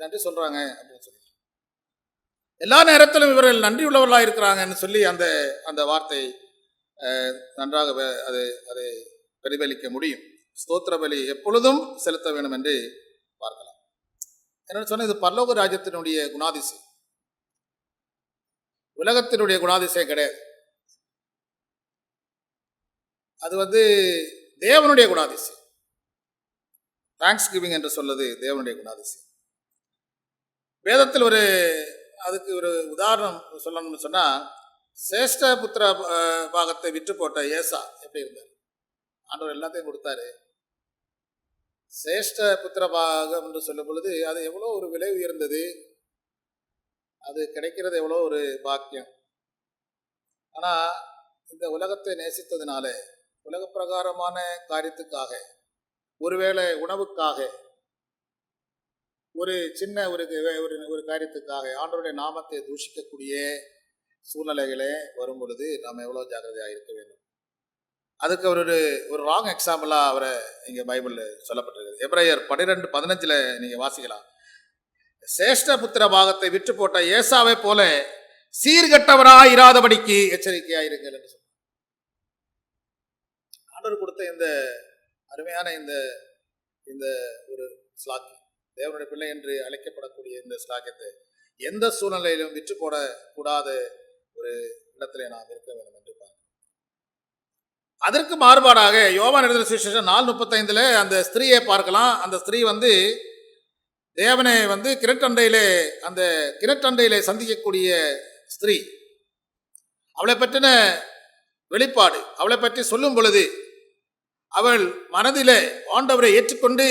நன்றி சொல்றாங்க அப்படின்னு சொல்லி எல்லா நேரத்திலும் இவர்கள் நன்றி உள்ளவர்களாக இருக்கிறாங்கன்னு சொல்லி அந்த வார்த்தை நன்றாக அதை பிரதிபலிக்க முடியும். ஸ்தோத்திர பலி எப்பொழுதும் செலுத்த வேண்டும் என்று பார்க்கலாம். என்னன்னு சொன்னால் இது பரலோக ராஜ்யத்தினுடைய குணாதிசயம், உலகத்தினுடைய குணாதிசயம் கிடையாது. அது தேவனுடைய குணாதிசயம். தேங்க்ஸ் கிவிங் என்று சொல்வது தேவனுடைய குணாதிசயம். வேதத்தில் அதுக்கு ஒரு உதாரணம் சொல்லணும்னு சொன்னால், சேஷ்ட புத்திர பாகத்தை விற்று போட்ட ஏசா எப்படி இருந்தார்? ஆண்டவர் எல்லாத்தையும் கொடுத்தாரு. சேஷ்ட புத்திர பாகம் என்று சொல்லும் பொழுது அது எவ்வளோ ஒரு விலை உயர்ந்தது, அது கிடைக்கிறது எவ்வளோ ஒரு பாக்கியம். ஆனால் இந்த உலகத்தை நேசித்ததுனால, உலக பிரகாரமான காரியத்துக்காக, ஒருவேளை உணவுக்காக, ஒரு சின்ன ஒரு காரியத்துக்காக ஆண்டவருடைய நாமத்தை தூஷிக்கக்கூடிய சூழ்நிலைகளே வரும் பொழுது நாம் எவ்வளோ ஜாக்கிரதையாக இருக்க வேண்டும். அதுக்கு ஒரு ராங் எக்ஸாம்பிளாக அவரை இங்கே பைபிளில் சொல்லப்பட்டிருக்குது. எபிரேயர் 12:15 நீங்கள் வாசிக்கலாம். சேஷ்ட புத்திர பாகத்தை விற்று போட்ட ஏசாவை போல சீர்கட்டவராய் இராதபடிக்கு எச்சரிக்கையாயிருங்கள் என்று சொன்னார். ஆண்டவர் கொடுத்த இந்த அருமையான இந்த ஒரு ஸ்லாக்கியம், தேவனுடைய பிள்ளை என்று அழைக்கப்படக்கூடிய இந்த ஸ்லாக்கியத்தை எந்த சூழ்நிலையிலும் விற்று போடக்கூடாத ஒரு இடத்திலே நாம் இருக்க வேண்டும் என்று பார்க்கிறோம். அதற்கு மாறுபாடாக யோவான் எழுதின சுவிசேஷம் 4:35 அந்த ஸ்திரீயை பார்க்கலாம். அந்த ஸ்திரீ தேவனை கிணற்றண்டையிலே சந்திக்கக்கூடிய ஸ்திரீ. அவளை பற்றின வெளிப்பாடு, அவளை பற்றி சொல்லும் பொழுது அவள் மனதிலே ஆண்டவரை ஏற்றுக்கொண்டு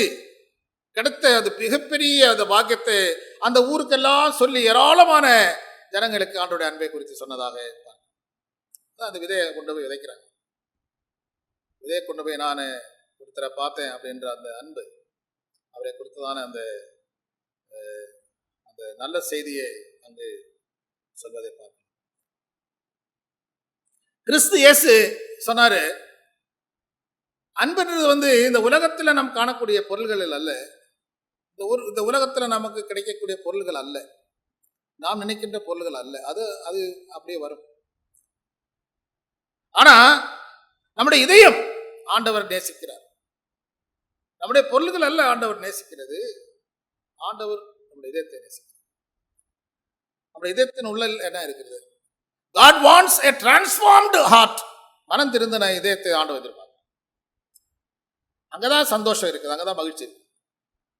கிடைத்த அது மிகப்பெரிய அந்த பாக்கியத்தை அந்த ஊருக்கெல்லாம் சொல்லி ஏராளமான ஜனங்களுக்கு ஆண்டவருடைய அன்பை குறித்து சொன்னதாக அந்த விதையை கொண்டு போய் விதைக்கிறாங்க. விதையை கொண்டு போய் நான் ஒருத்தரை பார்த்தேன் அப்படின்ற அந்த அன்பு, அவரை குறித்துதான அந்த அந்த நல்ல செய்தியை அங்கு சொல்வதை பார்க்கிறோம். கிறிஸ்து இயேசு சொன்னாரு, அன்புன்றது இந்த உலகத்துல நாம் காணக்கூடிய பொருள்கள் அல்ல, இந்த உலகத்துல நமக்கு கிடைக்கக்கூடிய பொருள்கள் அல்ல, நாம் நினைக்கின்ற பொருள்கள் அல்ல. அது அது அப்படியே வரும். ஆனா நம்முடைய இதயம் ஆண்டவர் நேசிக்கிறார். நம்முடைய பொருள்கள் அல்ல ஆண்டவர் நேசிக்கிறது, ஆண்டவர் நம்முடைய இதயத்தை நேசிக்கிறார். நம்முடைய இதயத்தின் உள்ள என்ன இருக்கிறது? God wants a transformed heart. மனம் திருந்தின இதயத்தை ஆண்டவர் எதிர்பார்க்கிறார். அங்கதான் சந்தோஷம் இருக்குது, அங்கதான் மகிழ்ச்சி இருக்கு.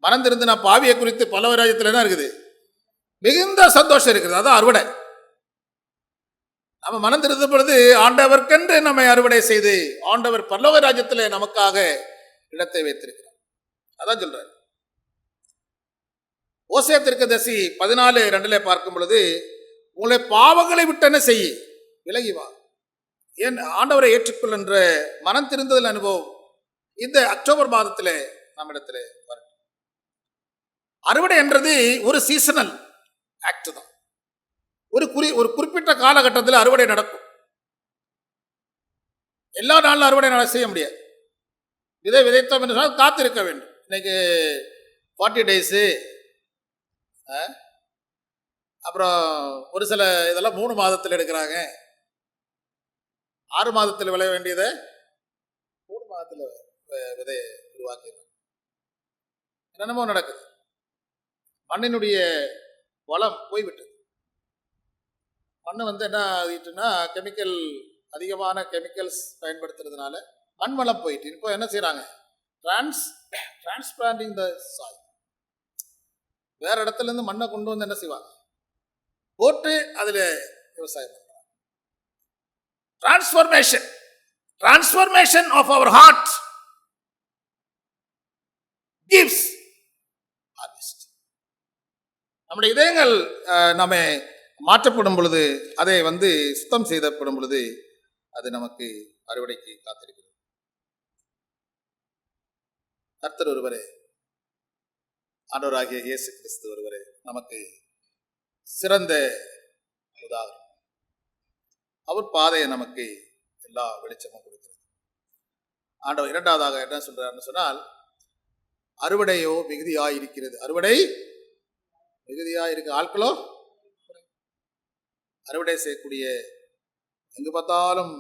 மனம் திருந்தின பாவியை குறித்து பல்லவராஜ்யத்தில் என்ன இருக்குது? மிகுந்த சந்தோஷம் இருக்குது. அதான் அறுவடை. நம்ம மனம் திருந்த பொழுது ஆண்டவர்க்கென்று நம்மை அறுவடை செய்து ஆண்டவர் பல்லவ ராஜ்யத்தில் நமக்காக இடத்தை வைத்திருக்கிறார். அதான் சொல்றாரு. ஓசியா தீர்க்கதரிசி 14:2 பார்க்கும் பொழுது, உங்களை பாவங்களை விட்டு என்ன செய்ய, விலகி வா, ஏன் ஆண்டவரை ஏற்றுக்கொள் என்ற மனம் திருந்துதல் அனுபவம் இந்த அக்டோபர் மாதத்தில் நம்மிடத்தில் வரும். அறுவடை என்றது ஒரு சீசனல் ஆக்ட் தான். ஒரு குறிப்பிட்ட காலகட்டத்தில் அறுவடை நடக்கும். எல்லா நாளும் அறுவடை செய்ய முடியாது. விதை விதைத்தோம் என்று சொன்னால் காத்திருக்க வேண்டும். இன்னைக்கு 40 days, அப்புறம் ஒரு சில இதெல்லாம் 3 மாதத்தில் எடுக்கிறாங்க. 6 மாதத்தில் விளைய வேண்டியதை 3 மாதத்தில் விதையை உருவாக்கிறாங்க. என்னென்னமோ நடக்குது. மண்ணினுடைய வளம் போய்விட்டது. மண் என்ன ஆகிட்டுன்னா, அதிகமான கெமிக்கல்ஸ் பயன்படுத்துறதுனால மண் வளம் போயிட்டு இப்போ என்ன செய்யறாங்க? Transplanting the soil. வேற இடத்துல இருந்து மண்ணை கொண்டு வந்து என்ன செய்வாங்க? போட்டு அதுல விவசாயம் பண்றாங்க. Transformation of our heart gives harvest. நம்முடைய இதயங்கள் நம்ம மாற்றப்படும் பொழுது, அதை சுத்தம் செய்யப்படும் பொழுது அது நமக்கு அறுவடைக்கு காத்திருக்கிறது. கர்த்தர் ஒருவரே, ஆண்டவராகிய இயேசு கிறிஸ்து ஒருவரே நமக்கு சிறந்த உதாரணம். அவர் பாதையை நமக்கு எல்லா வெளிச்சமும் கொடுக்கிறது. ஆண்டவர் இரண்டாவதாக என்ன சொல்றாருன்னு சொன்னால், அறுவடையோ மிகுதியாயிருக்கிறது. அறுவடை மிகுதியாயிருக்கு, ஆட்களோ அறுவடை செய்யக்கூடிய, எங்கு பார்த்தாலும்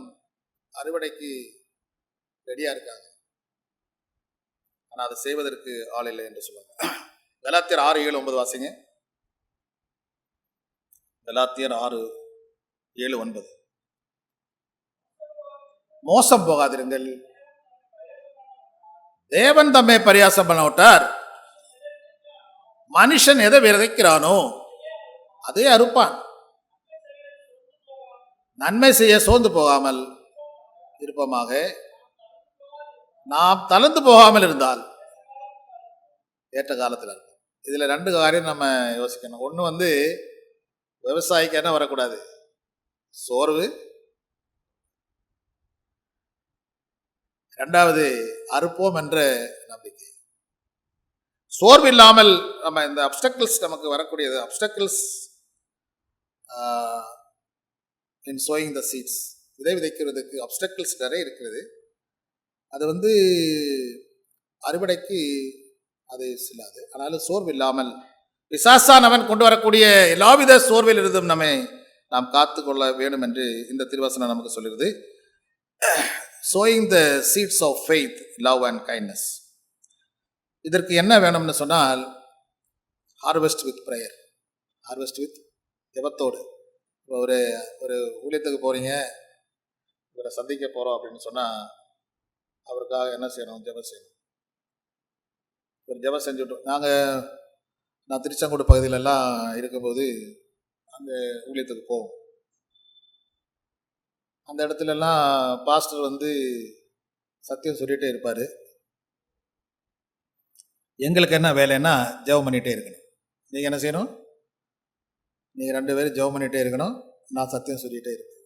அறுவடைக்கு ரெடியா இருக்காங்க. ஆனால் அதை செய்வதற்கு ஆள் இல்லை என்று சொல்லுவாங்க. கலாத்தியர் 6:7-9 வாசிங்க. கலாத்தியர் 6:7-9. மோசம் போகாதிருங்கள், தேவன் தம்மை பரியாசம் பண்ண விட்டார். மனுஷன் எதை விதைக்கிறானோ அதே அறுப்பான். நன்மை செய்ய சோர்ந்து போகாமல் இருப்போமாக. நாம் தளர்ந்து போகாமல் இருந்தால் ஏற்ற காலத்தில் இருக்கும். இதுல 2 காரியம் நம்ம யோசிக்கணும். ஒன்று விவசாயிக்கு என்ன வரக்கூடாது? சோர்வு. இரண்டாவது, அறுப்போம் என்ற நம்பிக்கை. சோர்வு இல்லாமல் நம்ம இந்த அப்டக்கிள்ஸ் நமக்கு வரக்கூடியது. அப்டக்கிள்ஸ் இன் சோயிங் த சீட்ஸ், விதை விதைக்கிறதுக்கு அப்டக்கிள்ஸ் நிறைய இருக்கிறது. அது அறுவடைக்கு அது செல்லாது. ஆனாலும் சோர்வு இல்லாமல் பிசாசானவன் கொண்டு வரக்கூடிய எல்லாவித சோர்வில் இருந்தும் நாம் காத்து கொள்ள வேண்டும் என்று இந்த திருவசனம் நமக்கு சொல்கிறது. Sowing the seeds of faith, love and kindness. இதற்கு என்ன வேணும்னு சொன்னால், harvest with prayer, harvest with ஜெபத்தோடு. இப்போ ஒரு ஊழியத்துக்கு போறீங்க, இவரை சந்திக்க போறோம் அப்படின்னு சொன்னா அவருக்காக என்ன செய்யணும்? ஜெபம் செய்யணும். ஒரு ஜெபம் செஞ்சுட்டோம். நான் திருச்செங்கோடு பகுதியிலெல்லாம் இருக்கும்போது அங்கே ஊழியத்துக்கு போவோம். அந்த இடத்துலலாம் பாஸ்டர் சத்தியம் சொல்லிகிட்டே இருப்பார். எங்களுக்கு என்ன வேலைன்னா ஜெபம் பண்ணிகிட்டே இருக்கணும். நீங்கள் என்ன செய்யணும்? நீங்கள் 2 பேரும் ஜெபம் பண்ணிகிட்டே இருக்கணும், நான் சத்தியம் சொல்லிகிட்டே இருப்பேன்.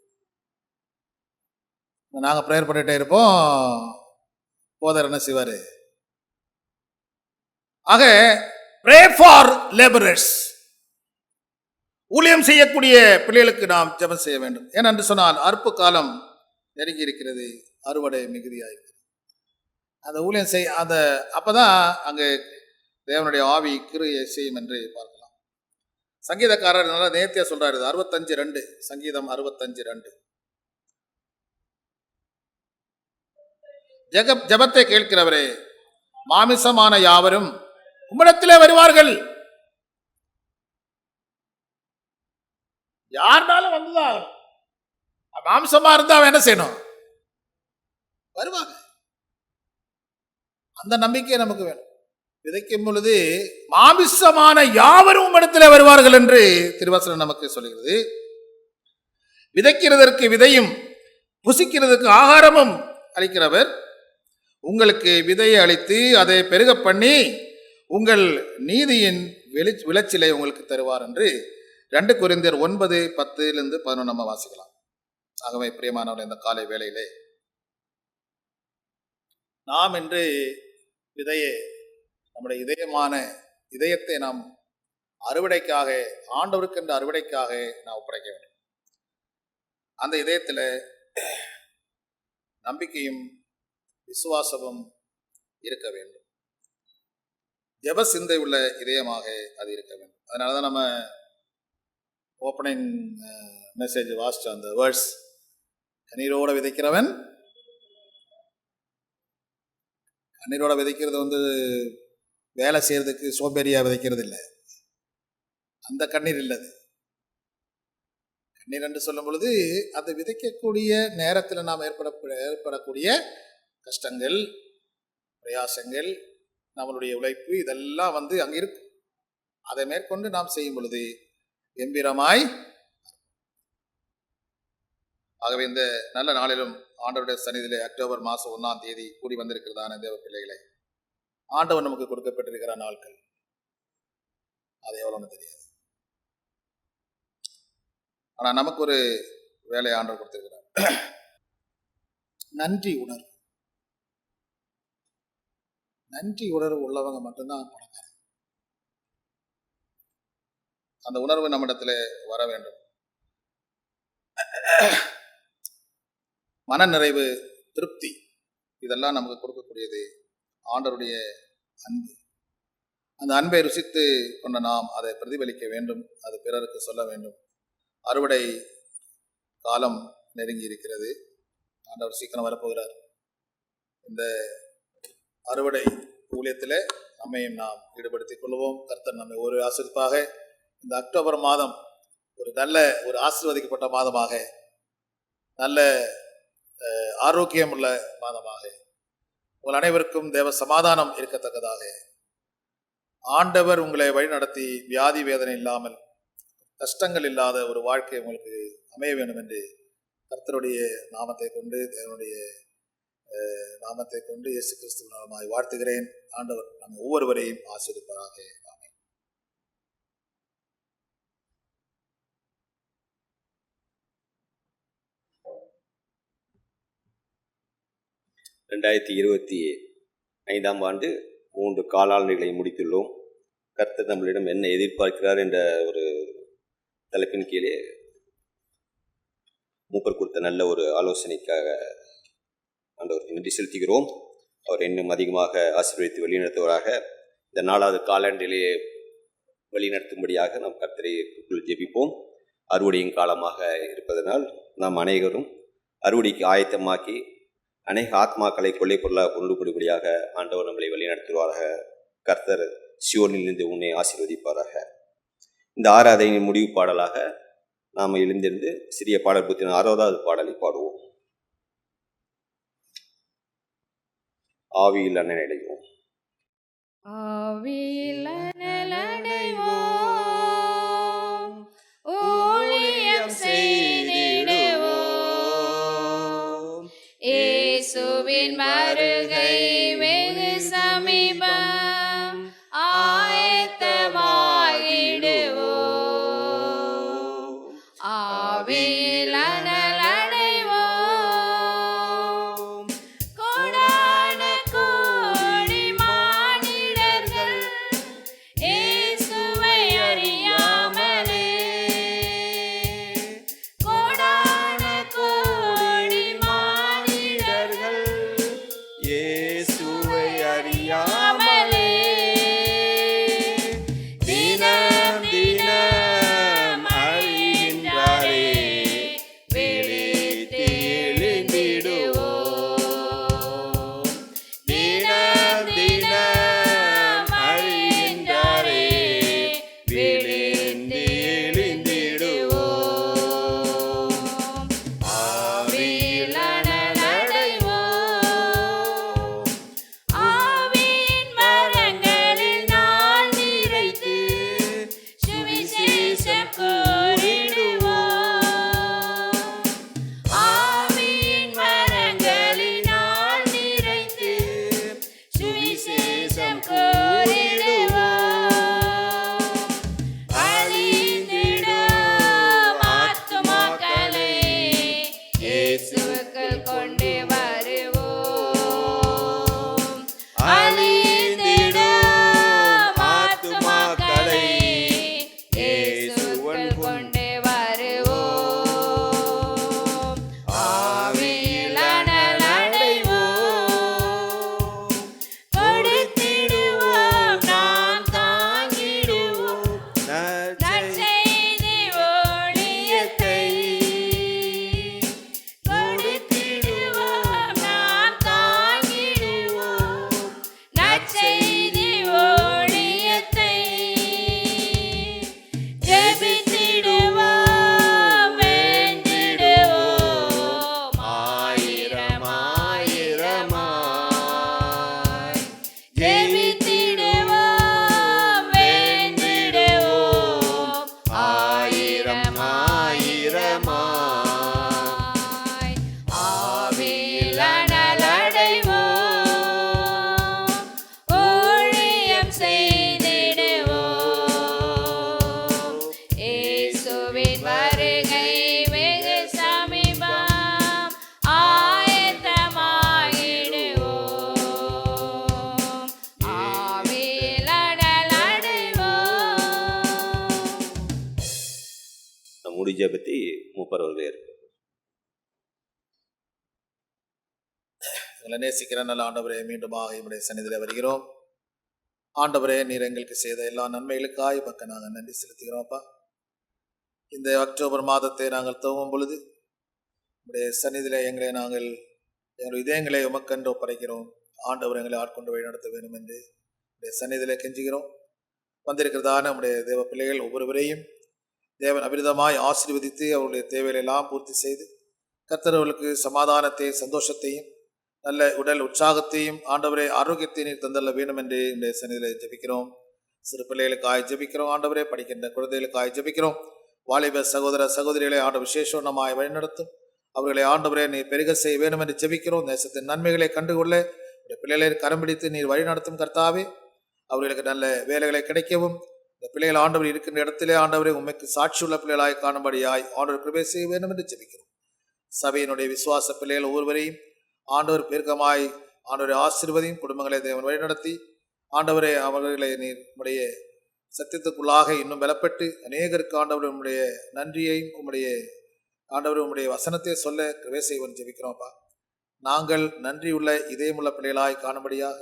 நாங்கள் ப்ரேயர் பண்ணிகிட்டே இருப்போம். போதர் என்ன செய்வார்? ஆக pray for laborers, ஊழியம் செய்யக்கூடிய பிள்ளைகளுக்கு நாம் ஜெபம் செய்ய வேண்டும். ஏனென்று சொன்னால் அறுப்பு காலம் நெருங்கி இருக்கிறது, அறுவடை மிகுதியாயிருக்கிறது. அந்த ஊழியம் செய்ய அந்த அப்பதான் அங்கு தேவனுடைய ஆவி கிரியை செய்யும் என்று பார்க்கலாம். சங்கீதக்காரர் நல்லா நேர்த்தியா சொல்றாரு. 65:2 சங்கீதம் 65:2 ஜெபத்தை கேட்கிறவரே, மாமிசமான யாவரும் உம்மிடத்திலே வருவார்கள். யாருனாலும் வந்துதான் மாமிசமா இருந்தா அவன் என்ன செய்யணும்? வருவாங்க. அந்த நம்பிக்கை நமக்கு வேணும். விதைக்கும் பொழுது மாமிசமான யாவரும் உம்மிடத்திலே வருவார்கள் என்று திருவசனம் நமக்கு சொல்கிறது. விதைக்கிறதற்கு விதையும் புசிக்கிறதுக்கு ஆகாரமும் அளிக்கிறவர் உங்களுக்கு விதையை அளித்து அதை பெருக பண்ணி உங்கள் நீதியின் விளைச்சலை உங்களுக்கு தருவார் என்று 2 கொரிந்தியர் 9:10-11 நம்ம வாசிக்கலாம். ஆகவே பிரியமானவர்கள், இந்த காலை வேளையிலே நாம் இன்று விதையை, நம்முடைய இதயத்தை நாம் அறுவடைக்காக, ஆண்டவருக்கென்ற அறுவடைக்காக நாம் ஒப்படைக்க வேண்டும். அந்த இதயத்தில் நம்பிக்கையும் விசுவாசமும் இருக்க வேண்டும். ஜெப சிந்தை உள்ள இதயமாக அது இருக்க வேண்டும். அதனால தான் நம்ம ஓப்பனிங் மெசேஜ் வாசிச்ச அந்த வேர்ட்ஸ், கண்ணீரோட விதைக்கிறவன், கண்ணீரோட விதைக்கிறது வேலை செய்யறதுக்கு சோம்பேறியா விதைக்கிறது இல்லை. அந்த கண்ணீர் இல்லது. கண்ணீர் என்று சொல்லும் பொழுது அதை விதைக்கக்கூடிய நேரத்தில் நாம் ஏற்படக்கூடிய கஷ்டங்கள், பிரயாசங்கள், நம்மளுடைய உழைப்பு, இதெல்லாம் அங்கே இருக்கும். அதை மேற்கொண்டு நாம் செய்யும் பொழுது கம்பீரமாய். ஆகவே இந்த நல்ல நாளிலும் ஆண்டவருடைய சந்நிதியிலே அக்டோபர் மாதம் 1ஆம் தேதி கூடி வந்திருக்கிறதான தேவ பிள்ளைகளை, ஆண்டவர் நமக்கு கொடுக்கப்பட்டிருக்கிற நாட்கள் அது எவ்வளோன்னு தெரியாது. ஆனால் நமக்கு ஒரு வேலையை ஆண்டவர் கொடுத்திருக்கிறார். நன்றி உணர்வு. நன்றி உணர்வு உள்ளவங்க மட்டும்தான் பணக்காரங்க. அந்த உணர்வு நம்மிடத்தில் வர வேண்டும். மன நிறைவு, திருப்தி, இதெல்லாம் நமக்கு கொடுக்கக்கூடியது ஆண்டவருடைய அன்பு. அந்த அன்பை ருசித்து கொண்ட நாம் அதை பிரதிபலிக்க வேண்டும், அது பிறருக்கு சொல்ல வேண்டும். அறுவடை காலம் நெருங்கி இருக்கிறது. ஆண்டவர் சீக்கிரம் வரப்போகிறார். இந்த அறுவடை ஊழியத்தில் நம்மையும் நாம் ஈடுபடுத்திக் கொள்வோம். கர்த்தர் நம்மை ஒரு ஆசிர்வாக இந்த அக்டோபர் மாதம் ஒரு ஆசீர்வதிக்கப்பட்ட மாதமாக, நல்ல ஆரோக்கியம் உள்ள மாதமாக, உங்கள் அனைவருக்கும் தேவ சமாதானம் இருக்கத்தக்கதாக ஆண்டவர் உங்களை வழிநடத்தி வியாதி வேதனை இல்லாமல், கஷ்டங்கள் இல்லாத ஒரு வாழ்க்கை உங்களுக்கு அமைய வேண்டும் என்று கர்த்தருடைய நாமத்தை கொண்டு, தேவனுடைய நாமத்தை கொண்டு இயேசு கிறிஸ்துவ நாமமாய் வாழ்த்துகிறேன். ஆண்டவர் நம்ம ஒவ்வொருவரையும் ஆசீர்வதிப்பாராக. ஆமென். 2025ஆம் ஆண்டு 3 காலாண்டுகளை முடித்துள்ளோம். கர்த்தர் நம்மளிடம் என்ன எதிர்பார்க்கிறார் என்ற ஒரு தலைப்பின் கீழே மூப்பர் கொடுத்த நல்ல ஒரு ஆலோசனைக்காக ஆண்டவருக்கு நன்றி செலுத்துகிறோம். அவர் இன்னும் அதிகமாக ஆசீர்வதித்து வழிநடத்துவராக. இந்த 4வது காலாண்டிலேயே வழிநடத்தும்படியாக நாம் கர்த்தரைக்குள் ஜெபிப்போம். அறுவடையின் காலமாக இருப்பதனால் நாம் அனைவரும் அறுவடைக்கு ஆயத்தமாக்கி அநேக ஆத்மாக்களை கொள்ளை பொருளாக கொண்டு கூடியபடியாக ஆண்டவர் நம்மளை வழிநடத்துவாராக. கர்த்தர் சியோனிலிருந்து உன்னை ஆசீர்வதிப்பாராக. இந்த ஆராதனையின் முடிவு பாடலாக நாம் எழுந்திருந்து சிறிய பாடல் புத்தின 6வது பாடலை பாடுவோம். ஆவியில் அனலடைவோம். ஆவியில் அனலடைவோம், ஊழியம் செய்திடுவோம். இயேசுவின் வருகை வெகு சமீபம், ஆயத்தமாகிடுவோம். ஆவியில் அனலடைவோம், கோடான கோடி மானிடர்கள் இயேசுவின் வருகை வெகு சமீபம். ஆயத்தமாயிடுவோம், ஆவியில் அடலடைவோம். முடிஞ்ச பற்றி மூப்பரவர்களே இருக்கு. எங்களை நேசிக்கிற நல்ல ஆண்டவரே, மீண்டுமாக என்னுடைய சன்னிதியில் வருகிறோம். ஆண்டவரே, நீர் எங்களுக்கு செய்த எல்லா நன்மைகளுக்காய் பக்க நாங்கள் நன்றி செலுத்துகிறோம்ப்பா. இந்த அக்டோபர் மாதத்தை நாங்கள் துவங்கும் பொழுது உடைய சன்னிதியில் எங்கள் இதயங்களை உமக்கென்று ஒப்படைக்கிறோம். ஆண்டவர் எங்களை ஆட்கொண்டு வழி நடத்த வேண்டும் என்று உடைய சன்னிதியில் கெஞ்சுகிறோம். வந்திருக்கிறதான நம்முடைய தேவ பிள்ளைகள் ஒவ்வொருவரையும் தேவன் அபிரிதமாய் ஆசீர்வதித்து அவருடைய தேவைகளை எல்லாம் பூர்த்தி செய்து கர்த்தர் அவர்களுக்கு சமாதானத்தையும் சந்தோஷத்தையும் நல்ல உடல் உற்சாகத்தையும் ஆண்டவரே ஆரோக்கியத்தை நீர் தந்தள்ள வேண்டும் என்று இந்த சன்னிதியில் ஜெபிக்கிறோம். சிறு பிள்ளைகளுக்காய் ஜெபிக்கிறோம். ஆண்டவரே, படிக்கின்ற குழந்தைகளுக்காய் ஜெபிக்கிறோம். வாலிப சகோதர சகோதரிகளை ஆண்டு விசேஷமாய் வழிநடத்தும். அவர்களை ஆண்டவரே நீர் பெருக செய்ய வேண்டும் என்று ஜெபிக்கிறோம். தேசத்தின் நன்மைகளை கண்டுகொள்ள பிள்ளைகளை கரம் பிடித்து நீர் வழிநடத்தும் கர்த்தாவே. அவர்களுக்கு நல்ல வேலைகளை கிடைக்கவும் இந்த பிள்ளைகள் ஆண்டவர் இருக்கின்ற இடத்திலே ஆண்டவரை உண்மைக்கு சாட்சியுள்ள பிள்ளைகளாய் காணும்படியாய் ஆண்டவர் கிருபை செய்ய வேண்டும் என்று ஜெபிக்கிறோம். சபையினுடைய விசுவாச பிள்ளைகள் ஒவ்வொருவரையும் ஆண்டவர் பெருக்கமாய் ஆண்டவரை ஆசீர்வதியும். குடும்பங்களை தேவன் வழிநடத்தி ஆண்டவரை அவர்களை நீர் உம்முடைய சத்தியத்துக்குள்ளாக இன்னும் பலப்பட்டு அநேகருக்கு ஆண்டவர் உம்முடைய நன்றியையும் உம்முடைய வசனத்தை சொல்ல கிருபை செய்வன் ஜெபிக்கிறோம்ப்பா. நாங்கள் நன்றியுள்ள இதயமுள்ள பிள்ளைகளாய் காணும்படியாக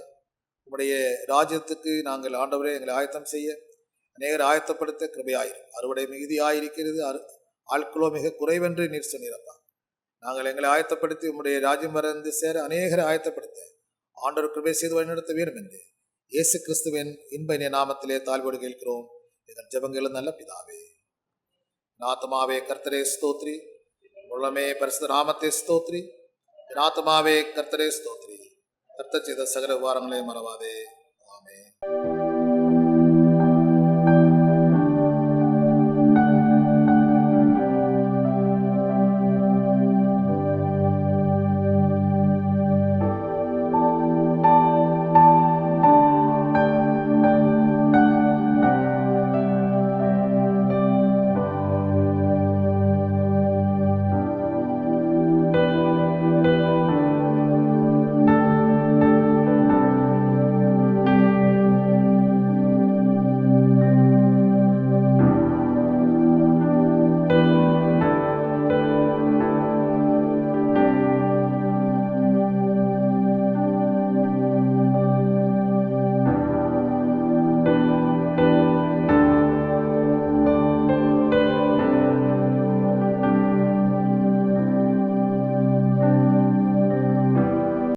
உம்முடைய ராஜ்யத்துக்கு நாங்கள் ஆண்டவரை எங்களை ஆயத்தம் செய்ய அநேகர் ஆயத்தப்படுத்த கிருபையாயிரும். அறுவடை மிகுதியாயிருக்கிறது, ஆட்களோ மிக குறைவென்று நீர் சொன்னீரப்பா. நாங்கள் எங்களை ஆயத்தப்படுத்தி உம்முடைய ராஜ்யம் வந்து சேர அநேகரை ஆயத்தப்படுத்த ஆண்டவர் கிருபை செய்து வழிநடத்த வேண்டும் என்று இயேசு கிறிஸ்துவின் இன்ப நாமத்திலே தாழ்வோடு கேட்கிறோம் எங்கள் ஜெபங்களும் நல்ல பிதாவே. ஆத்மாவே கர்த்தரே ஸ்தோத்ரி, உள்ளமே பரிசுத்த நாமத்தை ஸ்தோத்ரி. ஆத்மாவே கர்த்தரே ஸ்தோத்ரி. கர்த்தர் செய்த சகல உபகாரங்களை மறவாதே. ஆமென்.